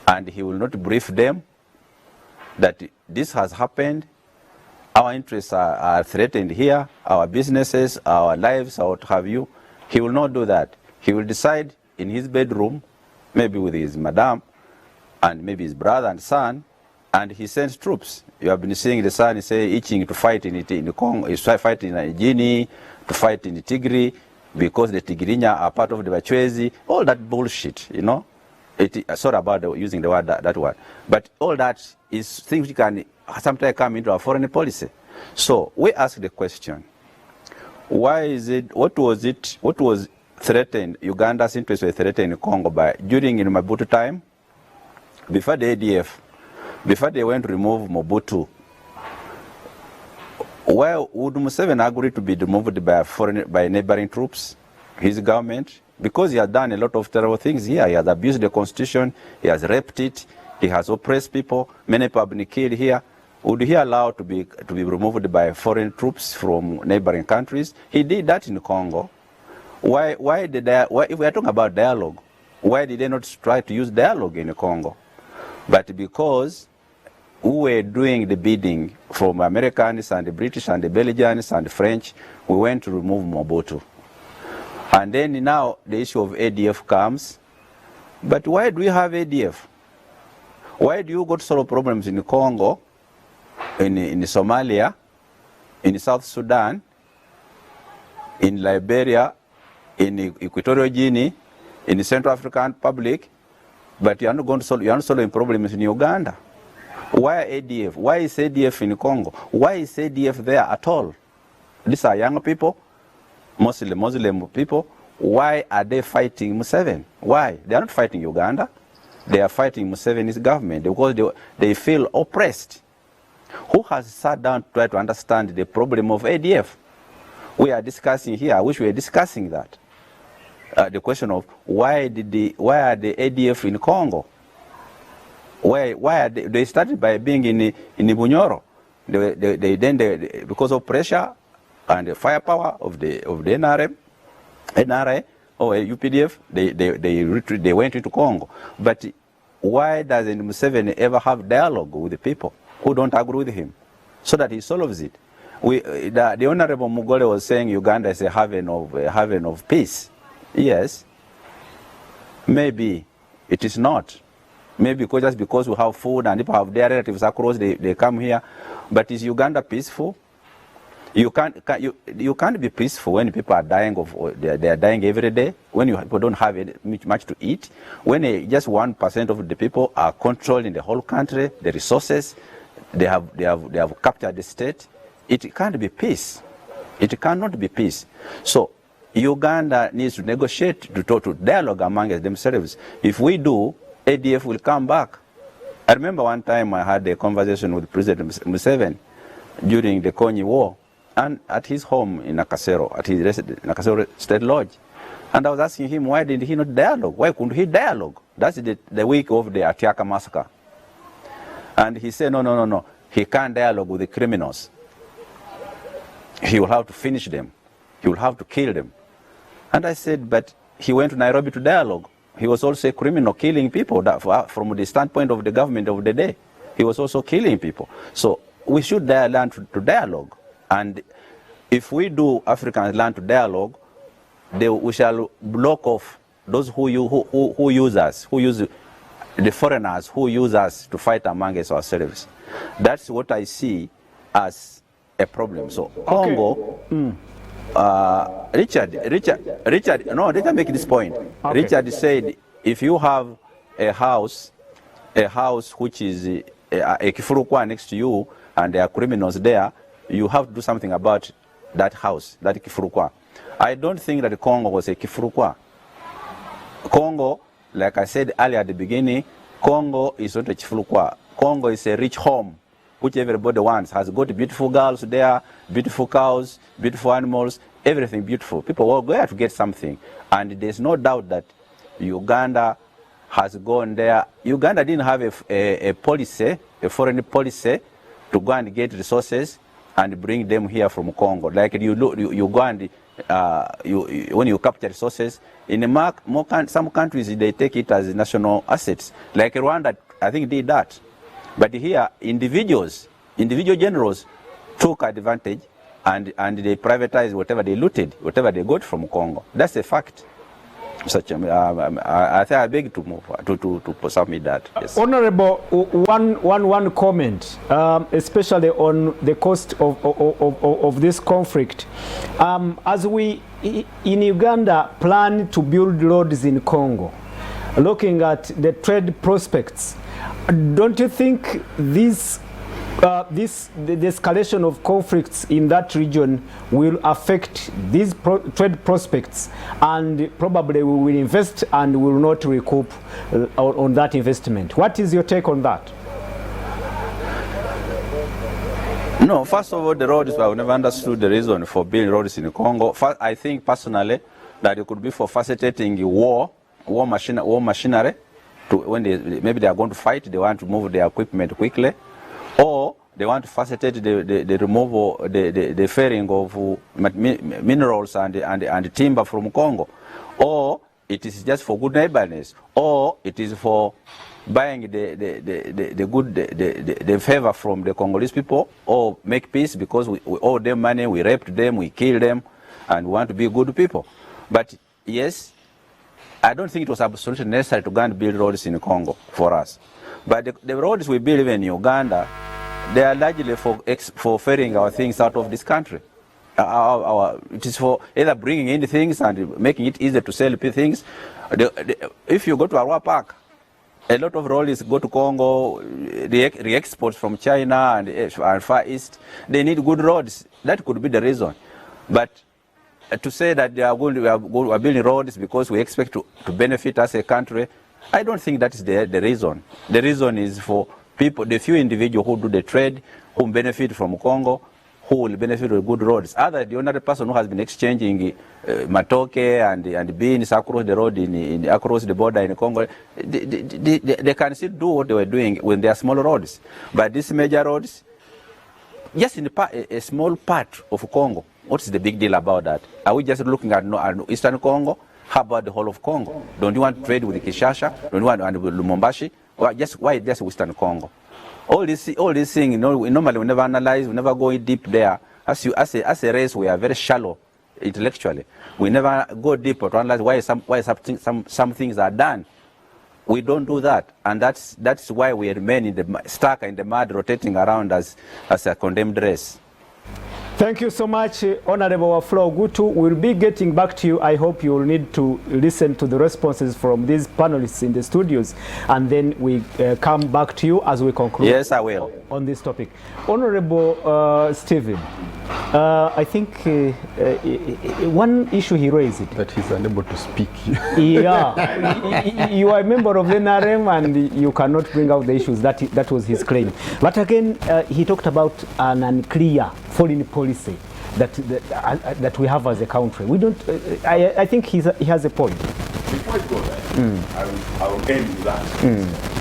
and he will not brief them that this has happened, our interests are threatened here, our businesses, our lives, or what have you. He will not do that. He will decide in his bedroom, maybe with his madam, and maybe his brother and son, and he sends troops. You have been seeing the son itching to fight in the Congo, he's fighting in Guinea, to fight in the Tigray, because the Tigrinya are part of the Bachwezi, all that bullshit, you know. Sorry about using the word that word, but all that is things which can sometimes come into our foreign policy. So we ask the question: why is it? What was threatened? Uganda's interests were threatened in Congo during Mobutu time, before the ADF, before they went to remove Mobutu. Why would Museveni agree to be removed by neighboring troops, his government? Because he has done a lot of terrible things here. He has abused the constitution, he has raped it, he has oppressed people, many people have been killed here. Would he allow to be removed by foreign troops from neighboring countries? He did that in Congo. Why if we are talking about dialogue, why did they not try to use dialogue in Congo? But because we were doing the bidding from Americans and the British and the Belgians and the French, we went to remove Mobutu. And then now the issue of ADF comes. But why do we have ADF? Why do you go to solve problems in Congo, in Somalia, in South Sudan, in Liberia, in Equatorial Guinea, in the Central African Republic, but you are not solving problems in Uganda? Why ADF? Why is ADF in Congo? Why is ADF there at all? These are young people, mostly Muslim people. Why are they fighting Museveni? Why? They are not fighting Uganda. They are fighting Museveni's government because they feel oppressed. Who has sat down to try to understand the problem of ADF? We are discussing here. I wish we were discussing that. The question of why are the ADF in Congo? Why are they started by being in Bunyoro? They because of pressure and the firepower of the NRA or UPDF, they went into Congo. But why doesn't Museveni ever have dialogue with the people who don't agree with him so that he solves it? The Honorable Mugole was saying Uganda is a haven of peace. Yes, maybe it is not. Maybe just because we have food and people have their relatives across, they come here. But is Uganda peaceful? You can't be peaceful when people are dying they are dying every day. When people don't have much to eat. When just 1% of the people are controlling the whole country, the resources, they have captured the state. It can't be peace. It cannot be peace. So Uganda needs to negotiate, to dialogue among themselves. If we do, ADF will come back. I remember one time I had a conversation with President Museveni during the Konyi War, and at his home in Nakasero, at his Nakasero State Lodge. And I was asking him, why did he not dialogue? Why couldn't he dialogue? That's the week of the Atiaka massacre. And he said, no. He can't dialogue with the criminals. He will have to finish them. He will have to kill them. And I said, but he went to Nairobi to dialogue. He was also a criminal, killing people from the standpoint of the government of the day. He was also killing people. So we should learn to dialogue. And if we do, Africans learn to dialogue, we shall block off those who use us, who use the foreigners, who use us to fight amongst ourselves. That's what I see as a problem. So Congo, Richard, no, let me make this point. Okay. Richard said, if you have a house which is a Kifurukwa next to you, and there are criminals there, you have to do something about that house, that Kifurukwa. I don't think that Congo was a Kifurukwa. Congo, like I said earlier at the beginning, Congo is not a Kifurukwa. Congo is a rich home, which everybody wants. Has got beautiful girls there, beautiful cows, beautiful animals, everything beautiful. People will go there to get something. And there's no doubt that Uganda has gone there. Uganda didn't have a policy, a foreign policy, to go and get resources and bring them here from Congo. Like you go and when you capture resources, in some countries they take it as national assets. Like Rwanda, I think did that. But here, individual generals took advantage and they privatized whatever they looted, whatever they got from Congo. That's a fact. I beg to move to submit that. Yes. Honorable, one comment, especially on the cost of this conflict. As we in Uganda plan to build roads in Congo, looking at the trade prospects, don't you think the escalation of conflicts in that region will affect these trade prospects, and probably we will invest and will not recoup on that investment? What is your take on that? No, first of all, the roads, I've never understood the reason for building roads in Congo. First, I think personally that it could be for facilitating war machinery. When maybe they are going to fight, they want to move their equipment quickly, or they want to facilitate the removal, the ferrying of minerals and timber from Congo, or it is just for good neighborliness, or it is for buying the favor from the Congolese people, or make peace because we owe them money, we raped them, we killed them, and we want to be good people. But yes, I don't think it was absolutely necessary to go and build roads in Congo for us. But the roads we build in Uganda, they are largely for ferrying our things out of this country. It is for either bringing in things and making it easier to sell things. If you go to Arua Park, a lot of roads go to Congo, the exports from China and Far East, they need good roads. That could be the reason. But to say that we are building roads because we expect to benefit as a country, I don't think that is the reason. The reason is for people, the few individuals who do the trade, who benefit from Congo, who will benefit with good roads. Other, the only person who has been exchanging matoke and beans across the road across the border in Congo, they can still do what they were doing when they are small roads. But these major roads, just in a small part of Congo, what is the big deal about that? Are we just looking at Eastern Congo? How about the whole of Congo? Don't you want to trade with Kinshasa? Don't you want with Lubumbashi? Why just Western Congo? All these things, you know, normally we never analyze, we never go deep there. As a race, we are very shallow intellectually. We never go deeper to analyze why some things are done. We don't do that, and that's why we remain stuck in the mud, rotating around as a condemned race. Thank you so much, Honorable Wafula Ogutu. We'll be getting back to you. I hope you will need to listen to the responses from these panelists in the studios, and then we come back to you as we conclude. Yes, I will. On this topic. Honorable Stephen, I think one issue he raised. That he's unable to speak. Yeah, you are a member of the NRM and you cannot bring out the issues. That was his claim. But again, he talked about an unclear foreign policy that we have as a country. We don't. I think he has a point. Before I go there, I will end with that.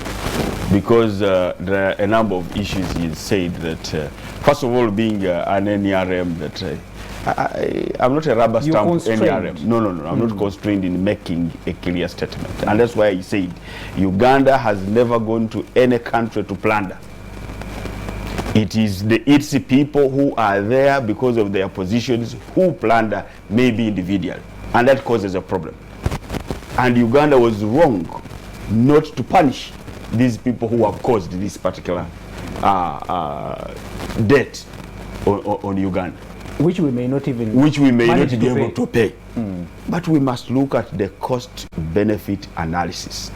Because there are a number of issues he said that, first of all, being an NRM, that I'm not a rubber stamp NRM. No, I'm not constrained in making a clear statement. And that's why he said Uganda has never gone to any country to plunder. It is its people who are there because of their positions who plunder, maybe individually. And that causes a problem. And Uganda was wrong not to punish these people who have caused this particular debt on Uganda. Which we may not even be able to pay. But we must look at the cost-benefit analysis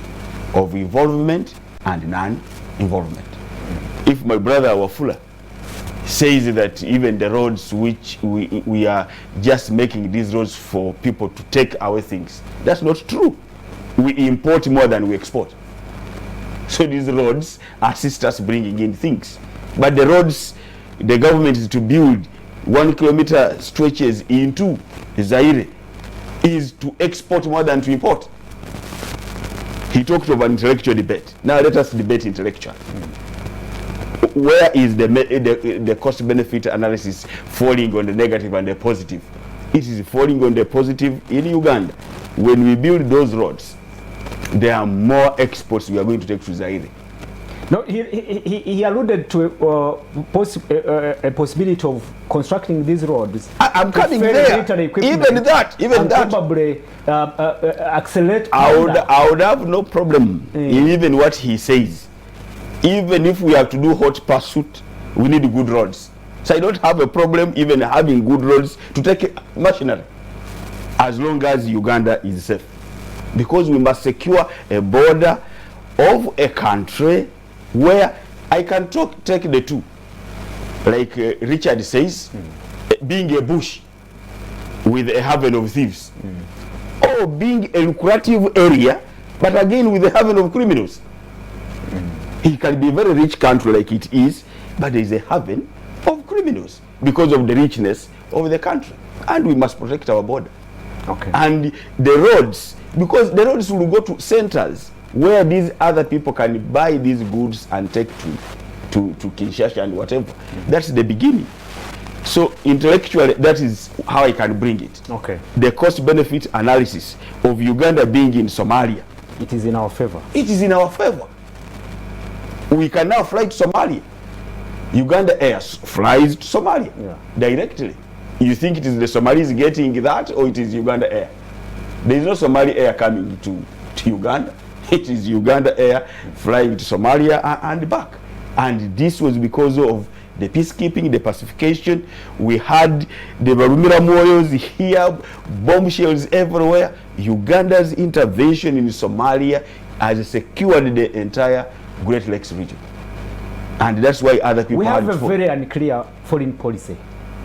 of involvement and non-involvement. If my brother Wafula says that even the roads which we are just making these roads for people to take away things, that's not true. We import more than we export. So these roads assist us bringing in things. But the roads, the government is to build 1 kilometer stretches into Zaire is to export more than to import. He talked of an intellectual debate. Now let us debate intellectual. Where is the cost-benefit analysis falling on the negative and the positive? It is falling on the positive in Uganda. When we build those roads, there are more exports we are going to take to Zaire. No, he alluded to a possibility of constructing these roads. I'm coming there. Even that. Probably accelerate. I would have no problem in even what he says. Even if we have to do hot pursuit, we need good roads. So I don't have a problem even having good roads to take machinery, as long as Uganda is safe. Because we must secure a border of a country where I can take the two. Like Richard says, being a bush with a haven of thieves. Or being a lucrative area, but again with a haven of criminals. It can be a very rich country like it is, but there is a haven of criminals because of the richness of the country. And we must protect our border. Okay. And the roads, because the roads will go to centers where these other people can buy these goods and take to Kinshasa and whatever. That's the beginning. So intellectually, that is how I can bring it. Okay. The cost-benefit analysis of Uganda being in Somalia. It is in our favor. It is in our favor. We can now fly to Somalia. Uganda Air flies to Somalia directly. You think it is the Somalis getting that, or it is Uganda Air? There is no Somali Air coming to Uganda. It is Uganda Air flying to Somalia and back. And this was because of the peacekeeping, the pacification. We had the Barumira Moyos here, bombshells everywhere. Uganda's intervention in Somalia has secured the entire Great Lakes region. And that's why other people have a very unclear foreign policy.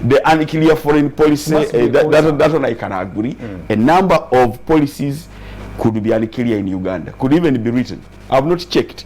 The unclear foreign policy, that one I can agree. A number of policies could be unclear in Uganda, could even be written. I have not checked.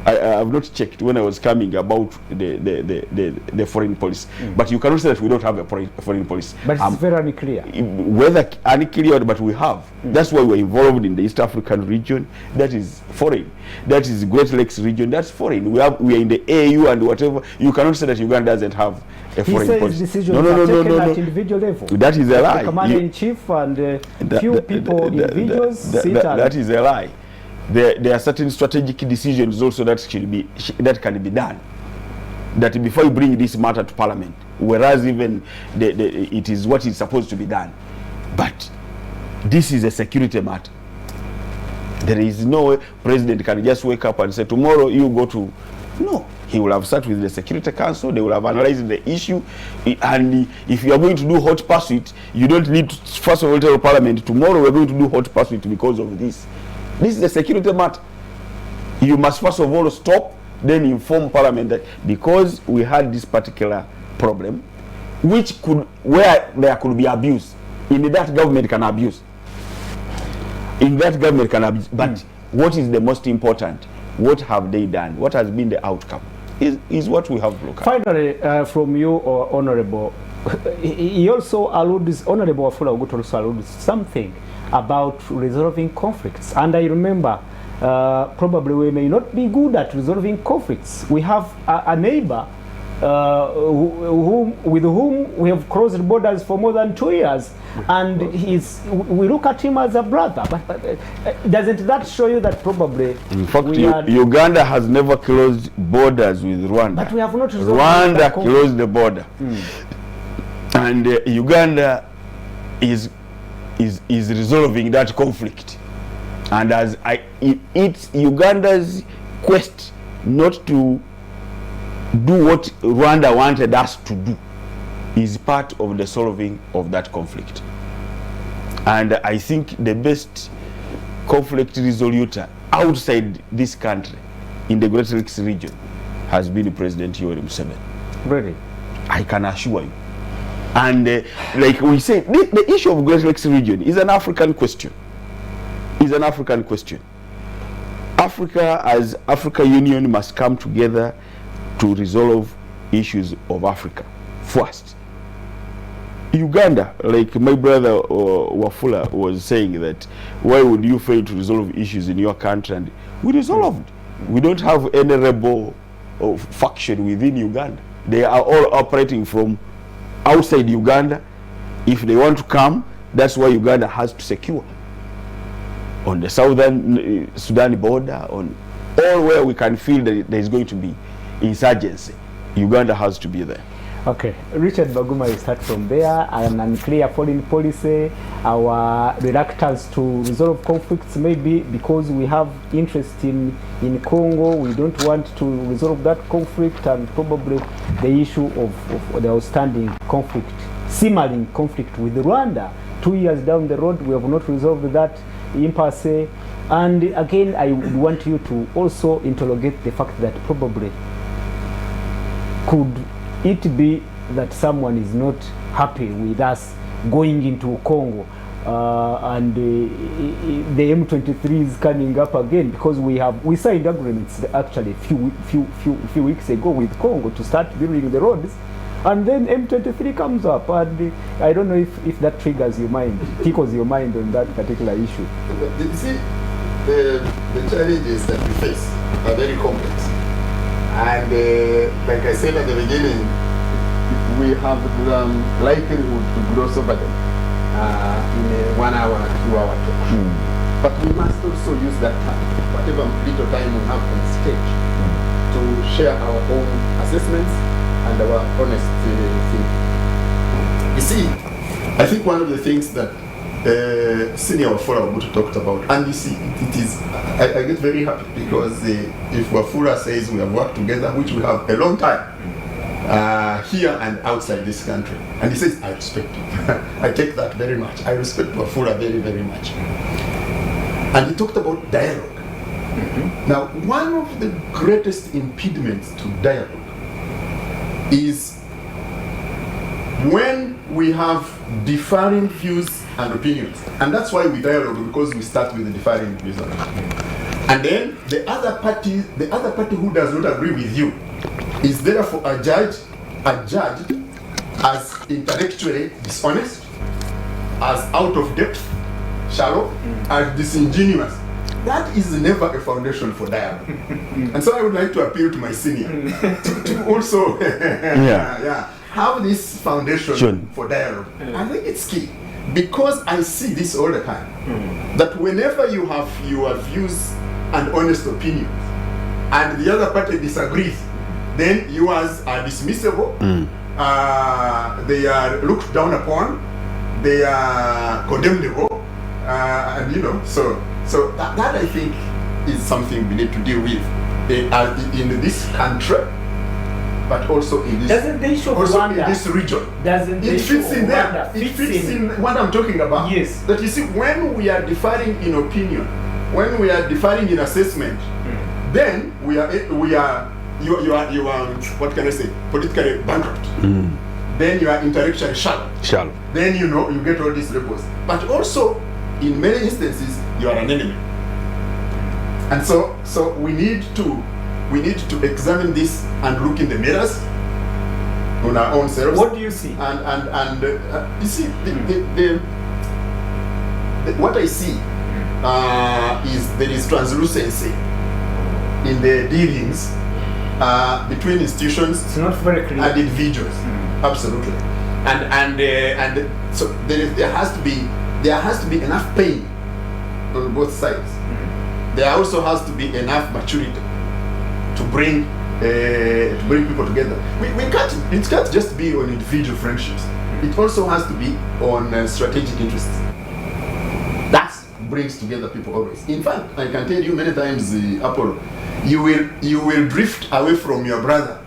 I have not checked when I was coming about the foreign policy. But you cannot say that we don't have a foreign policy. But it's very unclear. Whether unclear, but we have. That's why we're involved in the East African region. That is foreign. That is Great Lakes region. That's foreign. We are in the AU and whatever. You cannot say that Uganda doesn't have a foreign policy. He says decisions are taken at individual level. That is a lie. The commander-in-chief and few people, individuals, sit and... That is a lie. there are certain strategic decisions also that can be done. That before you bring this matter to Parliament, whereas even it is what is supposed to be done, but this is a security matter. There is no way President can just wake up and say tomorrow you go to. No, he will have sat with the Security Council. They will have analyzed the issue, and if you are going to do hot pursuit, you don't need to first of all tell Parliament tomorrow we're going to do hot pursuit because of this. This is a security matter. You must first of all stop, then inform Parliament that because we had this particular problem, where there could be abuse, in that government can abuse. In that government can abuse. But what is the most important? What have they done? What has been the outcome? Is what we have to look at. Finally, from you, Honorable, he also alludes, Honorable Wafula Ogutu also alludes something about resolving conflicts. And I remember, probably we may not be good at resolving conflicts. We have a neighbor with whom we have crossed borders for more than 2 years, and we look at him as a brother. But doesn't that show you that probably in fact Uganda has never closed borders with Rwanda? But we have not resolved Rwanda closed the border, and Uganda is resolving that conflict. And as it's Uganda's quest not to do what Rwanda wanted us to do is part of the solving of that conflict. And I think the best conflict resolutor outside this country in the Great Lakes region has been President Yoweri Museveni. Really? I can assure you. And like we say, the issue of Great Lakes region is an African question. Is an African question. Africa as Africa Union must come together to resolve issues of Africa first. Uganda, like my brother Wafula was saying, that why would you fail to resolve issues in your country? And we resolved. We don't have any rebel or faction within Uganda. They are all operating from outside Uganda. If they want to come, that's why Uganda has to secure. On the southern Sudan border, on all where we can feel that there is going to be insurgency, Uganda has to be there. Okay, Richard Baguma, you start from there. An unclear foreign policy, our reluctance to resolve conflicts, maybe because we have interest in Congo, we don't want to resolve that conflict, and probably the issue of the outstanding conflict, simmering conflict with Rwanda. 2 years down the road, we have not resolved that impasse. And again, I would want you to also interrogate the fact that probably could it be that someone is not happy with us going into Congo, and the M23 is coming up again, because we signed agreements actually few weeks ago with Congo to start building the roads, and then M23 comes up, and I don't know if that tickles your mind on that particular issue. You see, the challenges that we face are very complex. And like I said at the beginning, we have the likelihood to gloss over them in a 1 hour, 2 hour talk. But we must also use that time, whatever little time we have on stage, to share our own assessments and our honest thinking. You see, I think one of the things that Senior Wafula Ogutu talked about, and you see, it is, I get very happy because if Wafula says we have worked together, which we have a long time, here and outside this country, and he says, I respect it. I take that very much. I respect Wafula very, very much. And he talked about dialogue. Now, one of the greatest impediments to dialogue is when we have differing views and opinions. And that's why we dialogue, because we start with the differing views and opinions. And then the other party who does not agree with you is therefore adjudged as intellectually dishonest, as out of depth, shallow, as disingenuous. That is never a foundation for dialogue. And so I would like to appeal to my senior to also have this foundation for dialogue. I think it's key, because I see this all the time, that whenever you have your views and honest opinions, and the other party disagrees, then yours are dismissible, they are looked down upon, they are condemnable, and you know, so that I think is something we need to deal with in this country, but also in this, Doesn't the issue of also Rwanda, in this region. doesn't the It issue fits of in there. Rwanda It fits in what I'm talking about. Yes. That you see, when we are differing in opinion, when we are differing in assessment, then you are what can I say, politically bankrupt. Then you are intellectually shallow. Shallow. Then you know you get all these labels. But also, in many instances, you are an enemy. And so we need to examine this and look in the mirrors on our own selves. What do you see? And you see, what I see is there is translucency in the dealings between institutions It's not very clear. and individuals. Absolutely. And so there has to be enough pain on both sides. There also has to be enough maturity to bring people together. It can't just be on individual friendships. It also has to be on strategic interests. That brings together people always. In fact, I can tell you many times, Apollo, you will drift away from your brother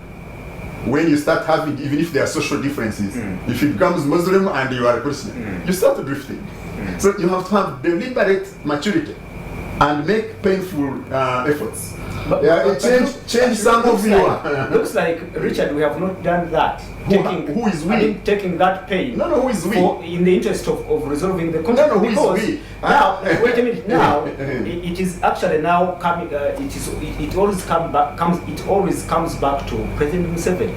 when you start having, even if there are social differences. If he becomes Muslim and you are a Christian, you start drifting. So you have to have deliberate maturity and make painful efforts. Change some of your. Looks like, Richard, we have not done that. Who is we? I mean, taking that pain. No, who is we? In the interest of resolving the conflict. No, who is Because we? now, wait a minute. Now, it is actually now coming. It always comes back to President Museveni.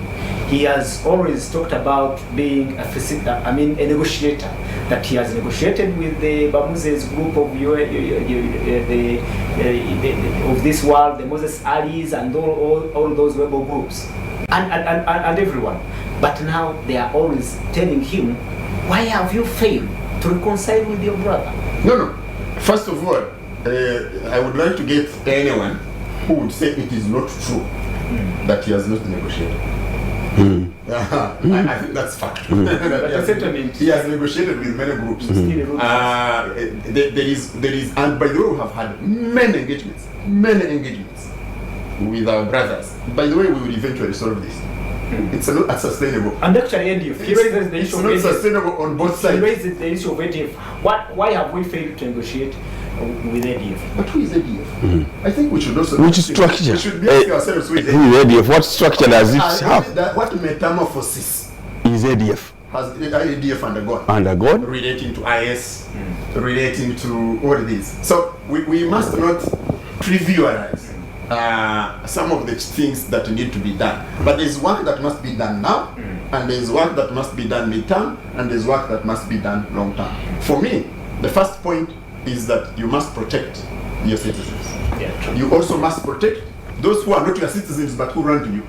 He has always talked about being a negotiator. That he has negotiated with the Bamuze's group of of this world, the Moses Alis, and all those rebel groups, and everyone. But now they are always telling him, why have you failed to reconcile with your brother? No. First of all, I would like to get anyone who would say it is not true that he has not negotiated. I think that's fact. He has negotiated with many groups. There is, and by the way, we have had many engagements with our brothers. By the way, we will eventually solve this. It's not sustainable. And actually, ADF, he raises the issue of It's not sustainable on both sides. He raises the issue of ADF. Why have we failed to negotiate with ADF? But who is ADF? I think we should also. Which structure? We should be asking ourselves who is Who is ADF? What structure does it have? What metamorphosis Is ADF has ADF undergone? undergone? Relating to IS, relating to all this. So we must not trivialize some of the things that need to be done. But there's work that must be done now, and there's work that must be done mid-term, and there's work that must be done long-term. For me, the first point is that you must protect your citizens. Yeah, true. You also must protect those who are not your citizens but who run to you.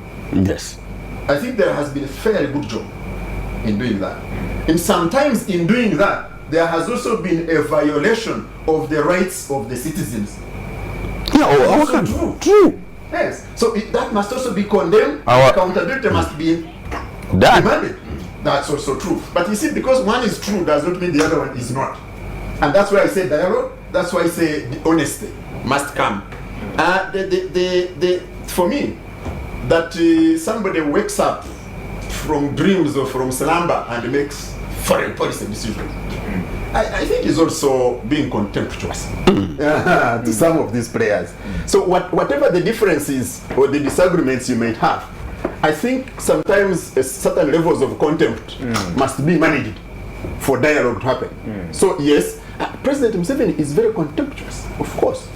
Yes. I think there has been a fairly good job in doing that. And sometimes in doing that, there has also been a violation of the rights of the citizens. Yeah, our Also country. True. Yes. So that must also be condemned. Our- Accountability must be Done. demanded. That's also true. But you see, because one is true does not mean the other one is not. And that's why I say dialogue. That's why I say the honesty must come. For me, that somebody wakes up from dreams or from slumber and makes foreign policy decisions, I think is also being contemptuous to some of these players. So whatever the differences or the disagreements you might have, I think sometimes certain levels of contempt must be managed for dialogue to happen. So yes, President Museveni is very contemptuous, of course,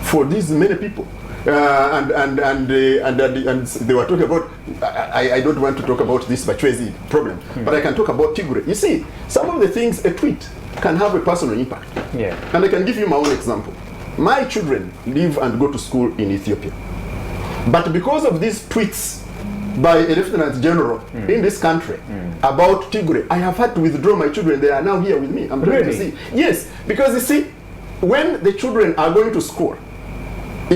for these many people. And they were talking about, I don't want to talk about this Bachwezi problem, but I can talk about Tigray. You see, some of the things, a tweet can have a personal impact. Yeah. And I can give you my own example. My children live and go to school in Ethiopia. But because of these tweets by a lieutenant general in this country about Tigray, I have had to withdraw my children. They are now here with me. I'm trying to Really? see. Yes, because you see, when the children are going to school,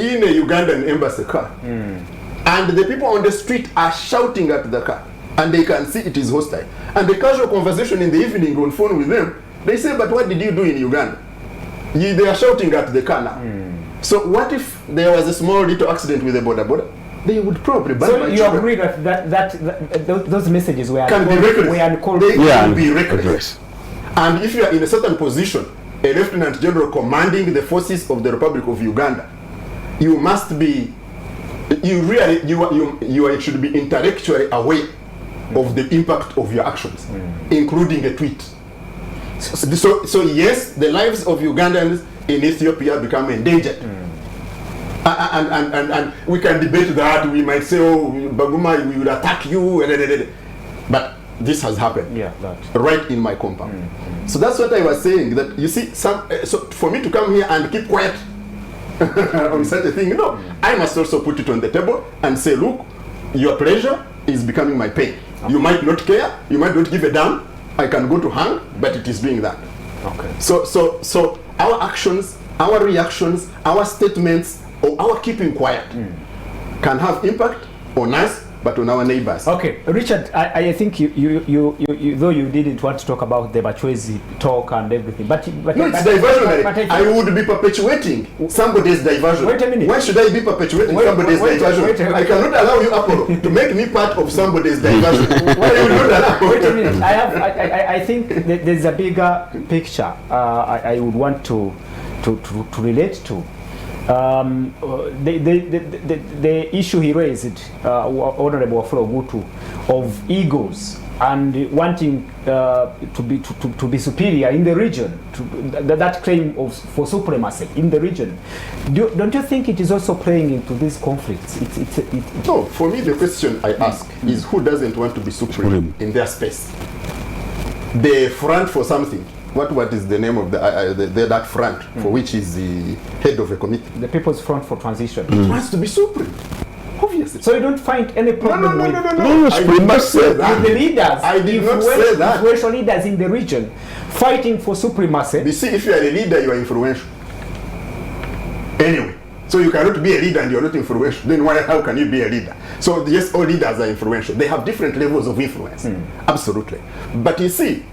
in a Ugandan embassy car. And the people on the street are shouting at the car. And they can see it is hostile. And the casual conversation in the evening on phone with them, they say, but what did you do in Uganda? They are shouting at the car now. So what if there was a small little accident with the border? They would probably ban So my you children. agree that those messages were Can be reckless. were uncalled They for? can be reckless. And if you are in a certain position, a lieutenant general commanding the forces of the Republic of Uganda, you must be, you should be intellectually aware of the impact of your actions, including a tweet. So yes, the lives of Ugandans in Ethiopia become endangered. And we can debate that. We might say, oh, Baguma, we will attack you. But this has happened. Yeah, that. Right in my compound. So that's what I was saying, that you see, so for me to come here and keep quiet on such a thing, no, I must also put it on the table and say, look, your pleasure is becoming my pain. You might not care, you might not give a damn, I can go to hang, but it is doing that. Okay. So our actions, our reactions, our statements, or our keeping quiet can have impact on us, but on our neighbors. Okay, Richard, I think you though you didn't want to talk about the Bachwezi talk and everything, but No, it's diversionary. I would be perpetuating somebody's diversion. Wait a minute. Why should I be perpetuating somebody's diversion? I cannot allow you, Apollo, to make me part of somebody's diversion. Why you not allow? Wait a minute. I think that there's a bigger picture I would want to relate to. The issue he raised, Honorable Wafula Ogutu, of egos and wanting to be superior in the region, that claim for supremacy in the region. Don't you think it is also playing into these conflicts? No, for me the question I ask is who doesn't want to be supreme in their space? They front for something. What is the name of that front for which is the head of a committee? The People's Front for Transition. It wants to be supreme, obviously. So you don't find any problem with No, I did not say that. the leaders, I did not say that. influential leaders in the region fighting for supremacy. You see, if you are a leader, you are influential. Anyway, so you cannot be a leader and you are not influential. Then how can you be a leader? So yes, all leaders are influential. They have different levels of influence. Absolutely. But you see,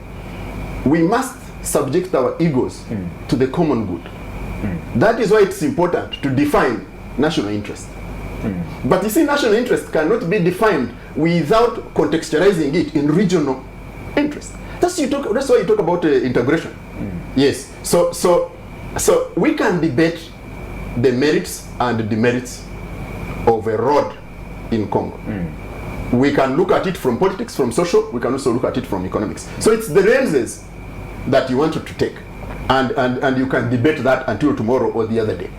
we must subject our egos to the common good. That is why it's important to define national interest. But you see, national interest cannot be defined without contextualizing it in regional interest. That's why you talk about integration. Yes. So we can debate the merits and demerits of a road in Congo. We can look at it from politics, from social. We can also look at it from economics. So it's the lenses that you wanted to take, and you can debate that until tomorrow or the other day.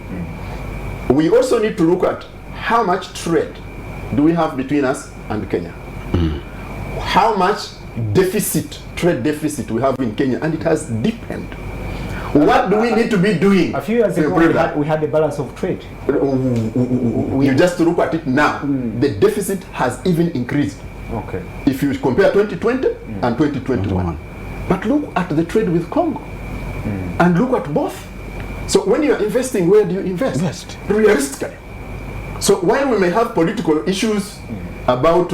We also need to look at how much trade do we have between us and Kenya. How much trade deficit we have in Kenya, and it has deepened. What do we need to be doing? A few years ago, we had a balance of trade. You just look at it now. The deficit has even increased. Okay. If you compare 2020 and 2021. But look at the trade with Congo and look at both. So when you are investing, where do you invest? Realistically. So while we may have political issues about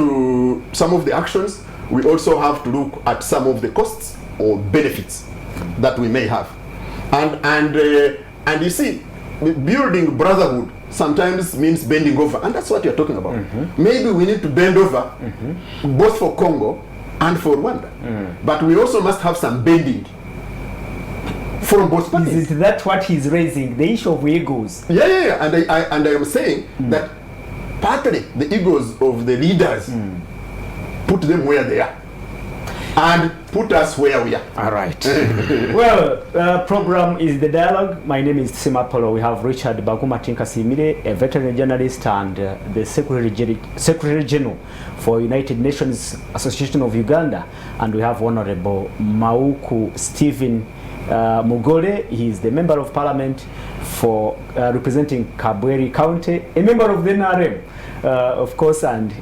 some of the actions, we also have to look at some of the costs or benefits that we may have. And you see, building brotherhood sometimes means bending over, and that's what you're talking about. Maybe we need to bend over both for Congo and for Rwanda. But we also must have some bending from both parties. Is that what he's raising, the issue of egos? Yeah. And I am saying that partly the egos of the leaders put them where they are and put us where we are. All right. Well, program is The Dialogue. My name is Simapolo. We have Richard Baguma Tinkasimire, a veterinary journalist and the Secretary General for United Nations Association of Uganda. And we have Honorable Mauku Stephen Mugole. He is the Member of Parliament for representing Kabweri County, a member of the NRM. Of course, and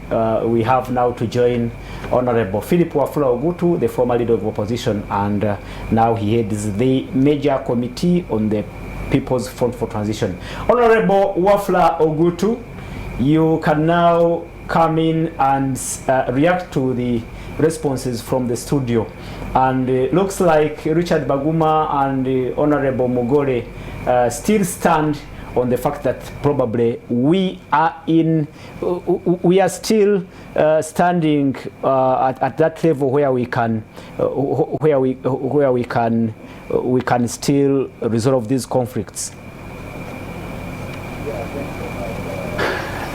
we have now to join Honorable Philip Wafula Ogutu, the former leader of opposition, and now he heads the major committee on the People's Front for Transition. Honorable Wafula Ogutu, you can now come in and react to the responses from the studio. And looks like Richard Baguma and Honorable Mugore still stand on the fact that probably we are still standing at that level where we can we can still resolve these conflicts.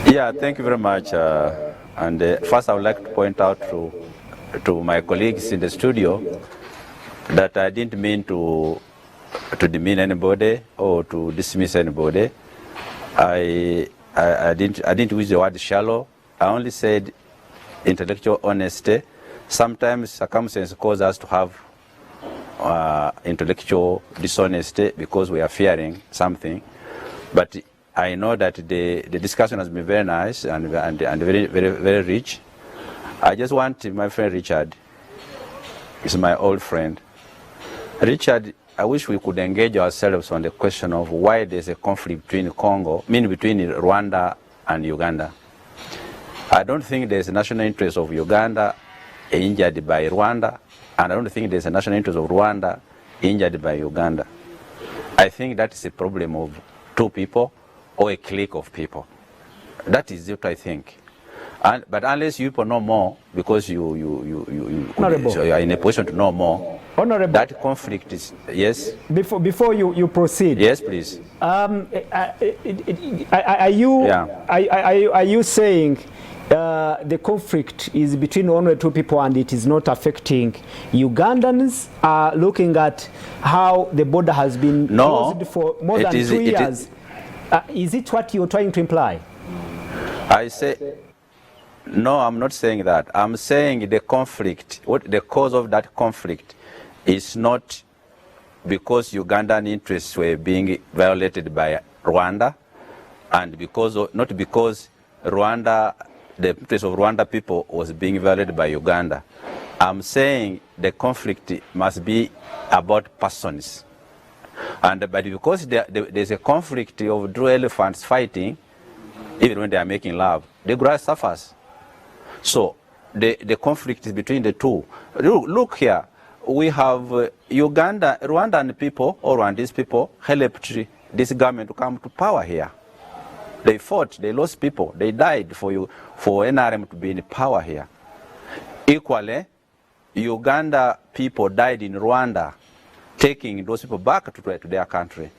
Yeah, thank you very much. First, I would like to point out to my colleagues in the studio that I didn't mean to demean anybody or to dismiss anybody. I didn't use the word shallow. I only said intellectual honesty. Sometimes circumstances cause us to have intellectual dishonesty because we are fearing something. But I know that the discussion has been very nice and very, very, very rich. I just want my friend Richard, he's my old friend. Richard, I wish we could engage ourselves on the question of why there's a conflict between between Rwanda and Uganda. I don't think there's a national interest of Uganda injured by Rwanda, and I don't think there's a national interest of Rwanda injured by Uganda. I think that is a problem of two people or a clique of people. That is what I think. But unless you people know more, because you are in a position to know more, Honorable, that conflict is, yes? Before you proceed. Yes, please. Are you saying the conflict is between one or two people and it is not affecting Ugandans? Looking at how the border has been closed for more than 2 years. Is it what you're trying to imply? I say, no, I'm not saying that. I'm saying the conflict, the cause of that conflict is not because Ugandan interests were being violated by Rwanda, and not because the interest of Rwanda people was being violated by Uganda. I'm saying the conflict must be about persons. But because there's a conflict of true elephants fighting, even when they are making love, the grass suffers. So the conflict is between the two. Look here, we have Rwandan people, or Rwandese people, helped this government to come to power here. They fought, they lost people, they died for NRM to be in power here. Equally, Uganda people died in Rwanda, taking those people back to their country.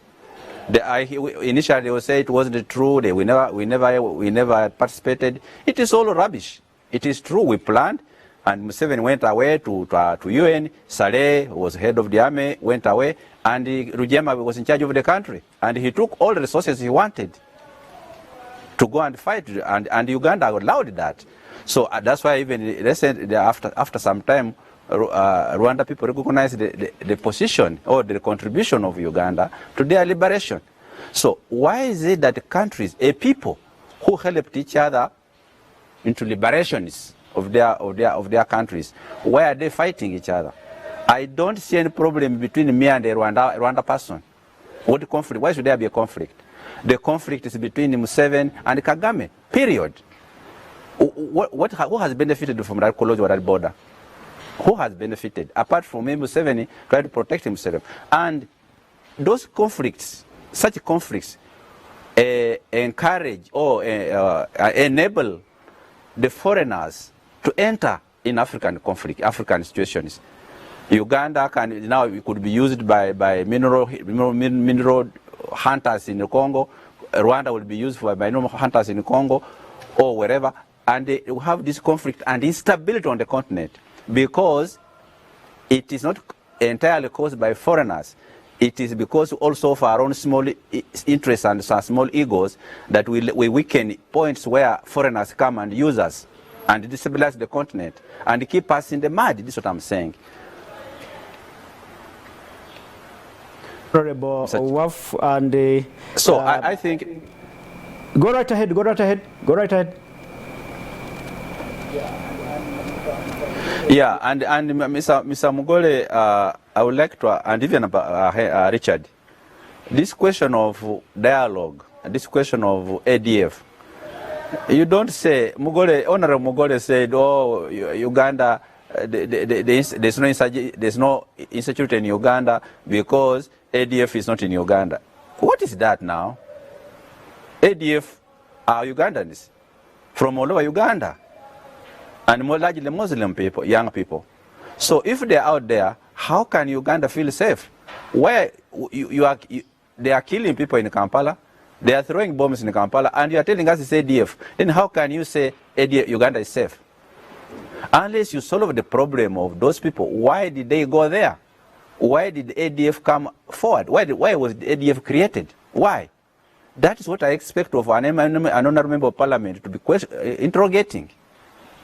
Initially they would say it wasn't true, we never participated. It is all rubbish. It is true, we planned, and Museveni went away to UN, Saleh was head of the army, went away, and Rugema was in charge of the country. And he took all the resources he wanted to go and fight, and Uganda allowed that. So that's why even recently, after some time, Rwanda people recognize the position or the contribution of Uganda to their liberation. So why is it that countries, a people who helped each other into liberations of their countries, why are they fighting each other? I don't see any problem between me and the Rwanda person. What conflict? Why should there be a conflict? The conflict is between Museveni and Kagame, period. Who has benefited from that closure of that border? Who has benefited? Apart from Museveni trying to protect himself. And those conflicts, such conflicts, encourage or enable the foreigners to enter in African conflict, African situations. Uganda could be used by mineral hunters in the Congo. Rwanda will be used by mineral hunters in the Congo or wherever. And they will have this conflict and instability on the continent because it is not entirely caused by foreigners. It is because also of our own small interests and small egos that we weaken points where foreigners come and use us and destabilize the continent and keep us in the mud. This is what I'm saying. Honorable Waf and so I think. Go right ahead. Go right ahead. Go right ahead. Yeah, and Mr. Mugole, I would like to, and even Richard, this question of dialogue, this question of ADF, you don't say, Honorable Mugole said, oh, Uganda, there's no insecurity in Uganda because ADF is not in Uganda. What is that now? ADF are Ugandans from all over Uganda, and more largely Muslim people, young people. So if they're out there, how can Uganda feel safe? Where they are killing people in Kampala, they are throwing bombs in Kampala, and you are telling us it's ADF. Then how can you say ADF, Uganda is safe? Unless you solve the problem of those people, why did they go there? Why did ADF come forward? Why was the ADF created? Why? That is what I expect of an honorable member of parliament to be interrogating.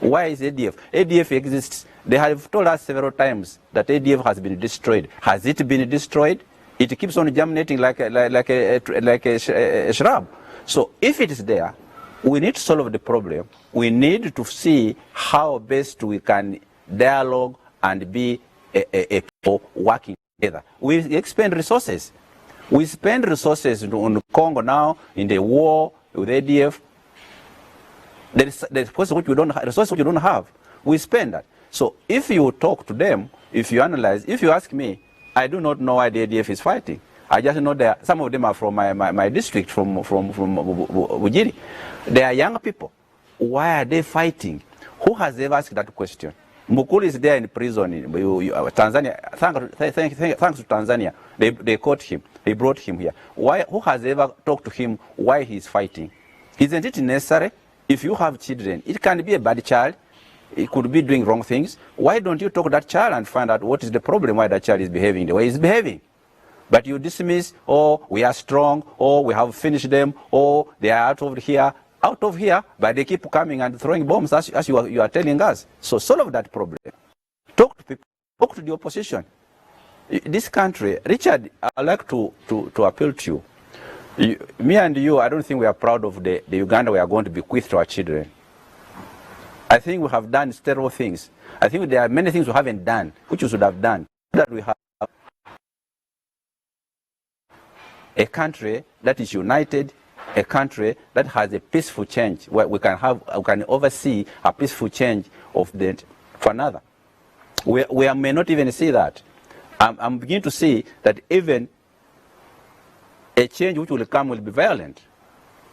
Why is ADF? ADF exists. They have told us several times that ADF has been destroyed. Has it been destroyed? It keeps on germinating like a shrub. So if it is there, we need to solve the problem. We need to see how best we can dialogue and be a people working together. We expend resources. We spend resources on Congo now in the war with ADF. There's resources which we don't have. We spend that. So if you talk to them, if you analyze, if you ask me, I do not know why the ADF is fighting. I just know that some of them are from my district, from Bujiri. They are young people. Why are they fighting? Who has ever asked that question? Mukulu is there in prison in Tanzania. Thanks to Tanzania, they caught him. They brought him here. Why? Who has ever talked to him why he is fighting? Isn't it necessary? If you have children, it can be a bad child. It could be doing wrong things. Why don't you talk to that child and find out what is the problem, why that child is behaving the way he's behaving? But you dismiss, oh, we are strong, oh, we have finished them, oh, they are out of here, but they keep coming and throwing bombs as you are telling us. So solve that problem. Talk to people, talk to the opposition. This country, Richard, I'd like to appeal to you. Me and you, I don't think we are proud of the Uganda we are going to bequeath to our children. I think we have done sterile things. I think there are many things we haven't done, which we should have done. That we have a country that is united, a country that has a peaceful change, where we can oversee a peaceful change of for another. We may not even see that. I'm beginning to see that even a change which will come will be violent.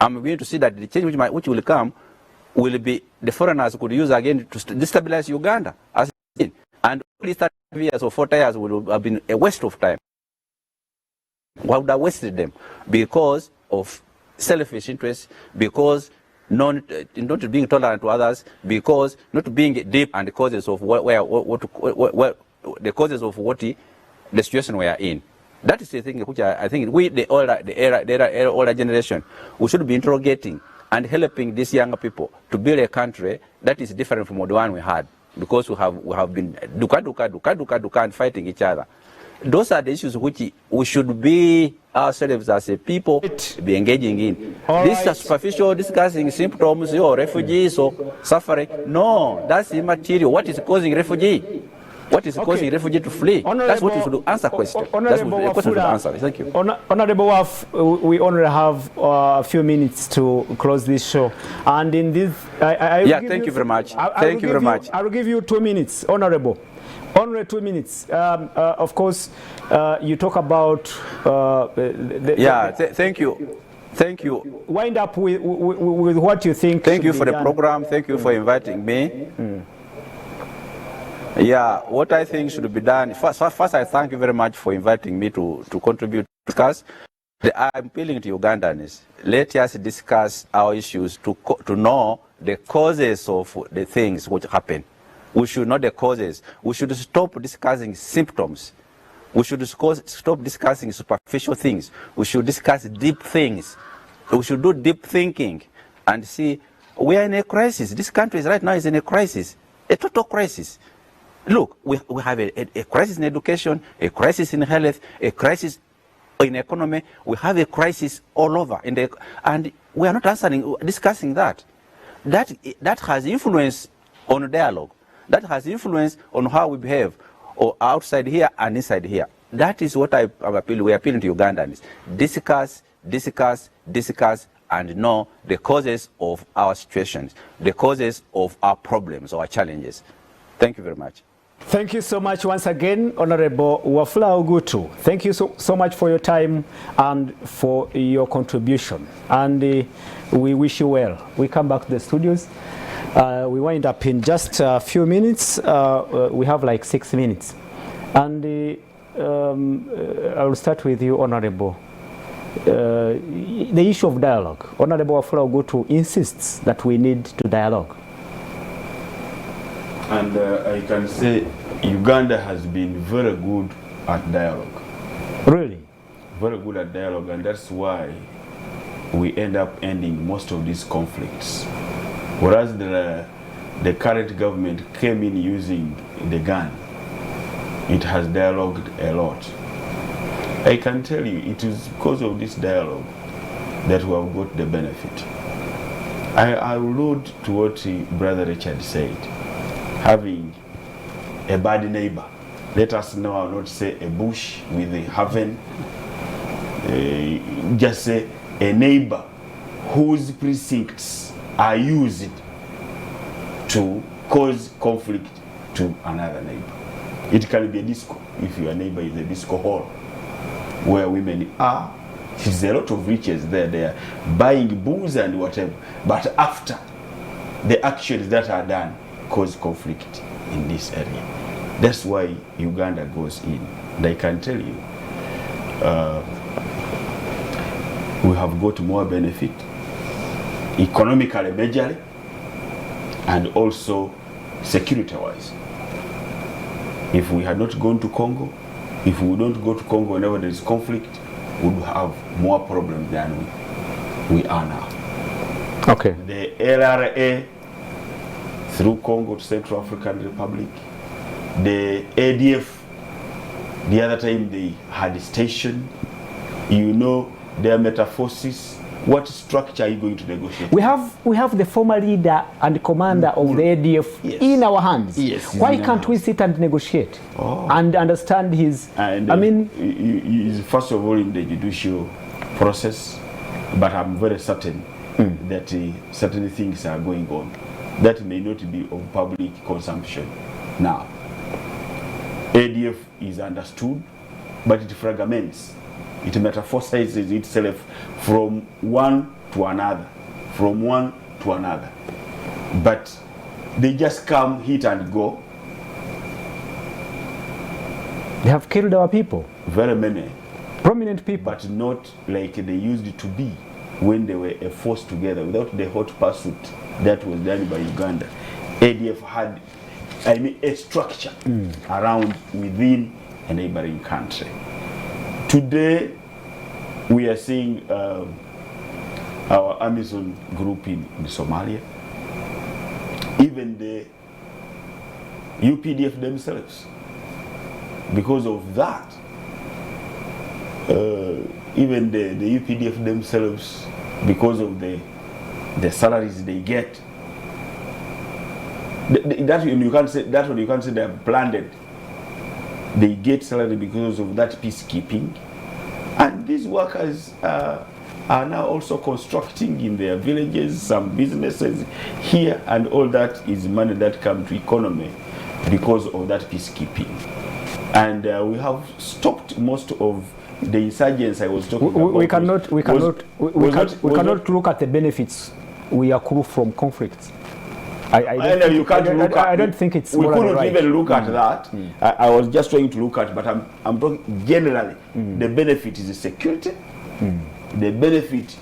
I'm beginning to see that the change which will come will be the foreigners could use again to destabilize Uganda. And all these 30 years or 40 years would have been a waste of time. Why would have wasted them? Because of selfish interests, because not being tolerant to others, because not being deep and the causes of the situation we are in. That is the thing which I think we, the older generation, we should be interrogating and helping these younger people to build a country that is different from the one we had, because we have been duka and fighting each other. Those are the issues which we should be ourselves as a people be engaging in. This is superficial discussing symptoms or refugees or suffering. No, that's immaterial. What is causing refugee? What is causing refugee to flee? That's what we should answer question. That's what the question should answer. Thank you. Honorable Waf, we only have a few minutes to close this show. And in this, thank you very much. Thank you very much. I will give you 2 minutes, Honorable. Only 2 minutes. Of course, you talk about thank you. Thank you. Wind up with what you think. Thank you for the program. Thank you for inviting me. Yeah, what I think should be done. First, I thank you very much for inviting me to contribute, because I'm appealing to Ugandans. Let us discuss our issues to know the causes of the things which happen. We should know the causes. We should stop discussing symptoms. We should stop discussing superficial things. We should discuss deep things. We should do deep thinking and see we are in a crisis. This country right now is in a crisis, a total crisis. Look, we have a crisis in education, a crisis in health, a crisis in economy. We have a crisis all over, and we are not discussing that. That has influence on dialogue. That has influence on how we behave, or outside here and inside here. that is what I'm appealing. We're appealing to Ugandans. Discuss, and know the causes of our situations, the causes of our problems, our challenges. Thank you very much. Thank you so much once again, Honorable Wafula Ogutu. Thank you so much for your time and for your contribution. And we wish you well. We come back to the studios. We wind up in just a few minutes. We have like 6 minutes. And I will start with you, Honorable. The issue of dialogue. Honorable Wafula Ogutu insists that we need to dialogue. And I can say Uganda has been very good at dialogue. Really? Very good at dialogue, and that's why we end up ending most of these conflicts. Whereas the current government came in using the gun, it has dialogued a lot. I can tell you, it is because of this dialogue that we have got the benefit. I will allude to what Brother Richard said. Having a bad neighbor, let us know, I will not say a bush with a heaven, just say a neighbor whose precincts are used to cause conflict to another neighbor. It can be a disco, if your neighbor is a disco hall where women are. There's a lot of riches there. They are buying booze and whatever, but after the actions that are done cause conflict in this area. That's why Uganda goes in. And I can tell you, we have got more benefit economically, majorly, and also security-wise. If we had not gone to Congo, if we don't go to Congo whenever there is conflict, we would have more problems than we are now. Okay. The LRA through Congo to Central African Republic, the ADF, the other time they had a station, you know, their metamorphosis. What structure are you going to negotiate? We have the former leader and commander of the ADF in our hands. Yes. Why can't we sit and negotiate and understand his? And I mean, he's first of all in the judicial process, but I'm very certain that certain things are going on that may not be of public consumption now. ADF is understood, but it fragments. It metamorphosizes itself from one to another, from one to another. But they just come, hit and go. they have killed our people, Very many, prominent people. but not like they used to be when they were a force together without the hot pursuit that was done by Uganda. ADF had, a structure around within a neighboring country. Today, we are seeing our Amazon group in Somalia, even the UPDF themselves. Because of that, even the UPDF themselves, because of the salaries they get, that one you can't say they are planned. They get salary because of that peacekeeping, and these workers are now also constructing in their villages, some businesses here, and all that is money that comes to economy because of that peacekeeping. And we have stopped most of the insurgents I was talking about. We cannot look at the benefits we accrue from conflicts. I don't think it's. We couldn't right. even look at that. I was just trying to look at, but I'm talking generally. The benefit is the security. The benefit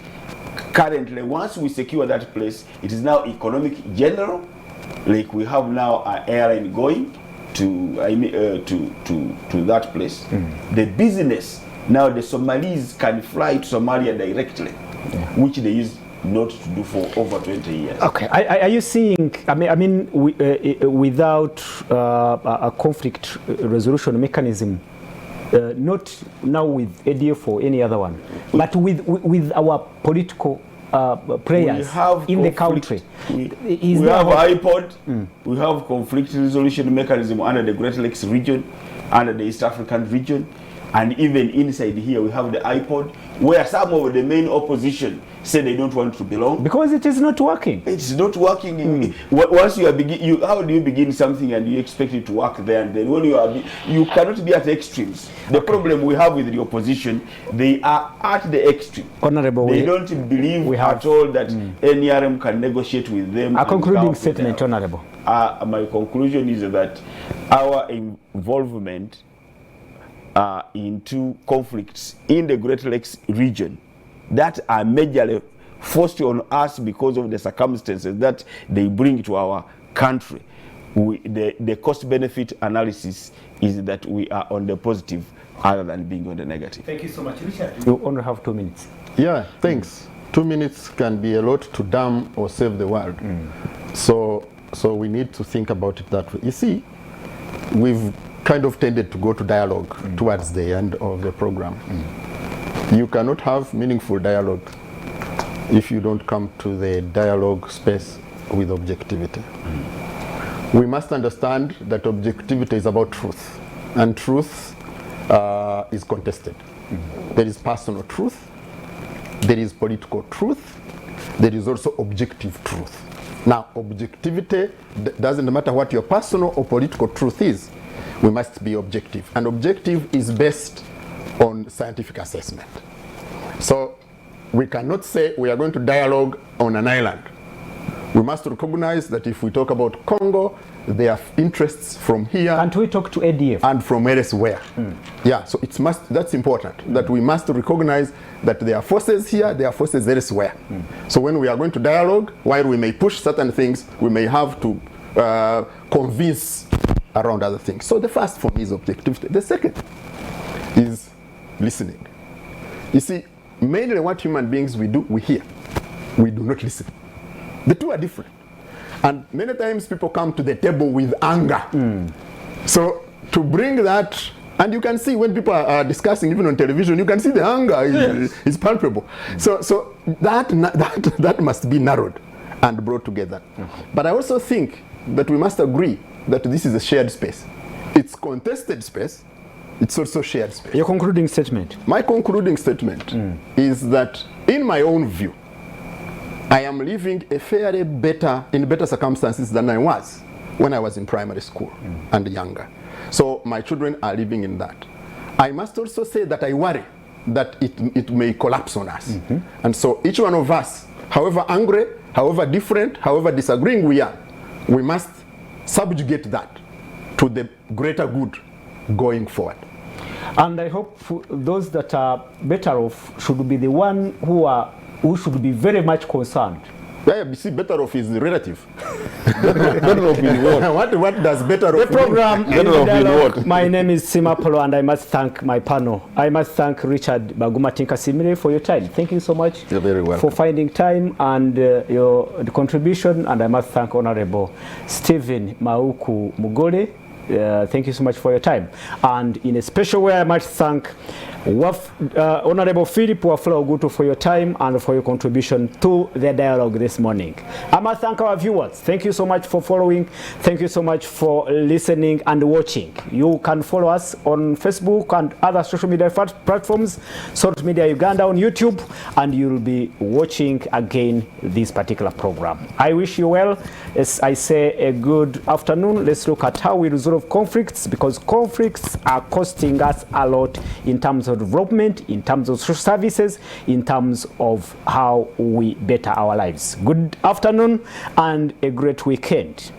currently, once we secure that place, it is now economic general. Like we have now an airline going to that place. The business now, the Somalis can fly to Somalia directly, which they used not to do for over 20 years. Okay, are you seeing? Without a conflict resolution mechanism, not now with ADF or any other one, but with our political players in the country. We have IPOD, we have conflict resolution mechanism under the Great Lakes region, under the East African region. And even inside here, we have the iPod, where some of the main opposition say they don't want to belong. Because it is not working. It's not working. Once you are how do you begin something and you expect it to work there and then? When you cannot be at the extremes. The problem we have with the opposition, they are at the extreme. Honorable, they don't believe at all that NRM can negotiate with them. A concluding statement, Honorable. My conclusion is that our involvement into conflicts in the Great Lakes region that are majorly forced on us because of the circumstances that they bring to our country, the cost-benefit analysis is that we are on the positive other than being on the negative. Thank you so much. Richard, you only have 2 minutes. Yeah, thanks. 2 minutes can be a lot to damn or save the world. So we need to think about it that way. You see, we've kind of tended to go to dialogue towards the end of the program. You cannot have meaningful dialogue if you don't come to the dialogue space with objectivity. We must understand that objectivity is about truth, and truth is contested. There is personal truth, there is political truth, there is also objective truth. Now, objectivity doesn't matter what your personal or political truth is. We must be objective, and objective is based on scientific assessment. So we cannot say we are going to dialogue on an island. We must recognize that if we talk about Congo, there are interests from here. And we talk to ADF. And from elsewhere. Yeah, so that's important, that we must recognize that there are forces here, there are forces elsewhere. So when we are going to dialogue, while we may push certain things, we may have to convince around other things. So the first for me is objectivity. The second is listening. You see, mainly what human beings we do, we hear. We do not listen. The two are different. And many times people come to the table with anger. So to bring that, and you can see when people are discussing, even on television, you can see the anger is palpable. So that must be narrowed and brought together. But I also think that we must agree that this is a shared space. It's contested space, it's also shared space. Your concluding statement? My concluding statement is that, in my own view, I am living a fairly in better circumstances than I was when I was in primary school and younger. So my children are living in that. I must also say that I worry that it may collapse on us. And so each one of us, however angry, however different, however disagreeing we are, we must subjugate that to the greater good going forward. And I hope those that are better off should be the one who should be very much concerned. Yeah, you see, better off is relative. Better off in what? What does better off The program mean? Better off in Dialogue. what? My name is Simapolo, and I must thank my panel. I must thank Richard Baguma Tinkasimire for your time. Thank you so much. You're very welcome. For finding time and the contribution. And I must thank Honorable Stephen Mauku Mugole. Thank you so much for your time. And in a special way, I must thank Honorable Philip Wafula Ogutu for your time and for your contribution to the dialogue this morning. I must thank our viewers. Thank you so much for following. Thank you so much for listening and watching. You can follow us on Facebook and other social media platforms, Salt Media Uganda on YouTube, and you'll be watching again this particular program. I wish you well. As I say, a good afternoon. Let's look at how we resolve conflicts, because conflicts are costing us a lot in terms of development, in terms of social services, in terms of how we better our lives. Good afternoon and a great weekend.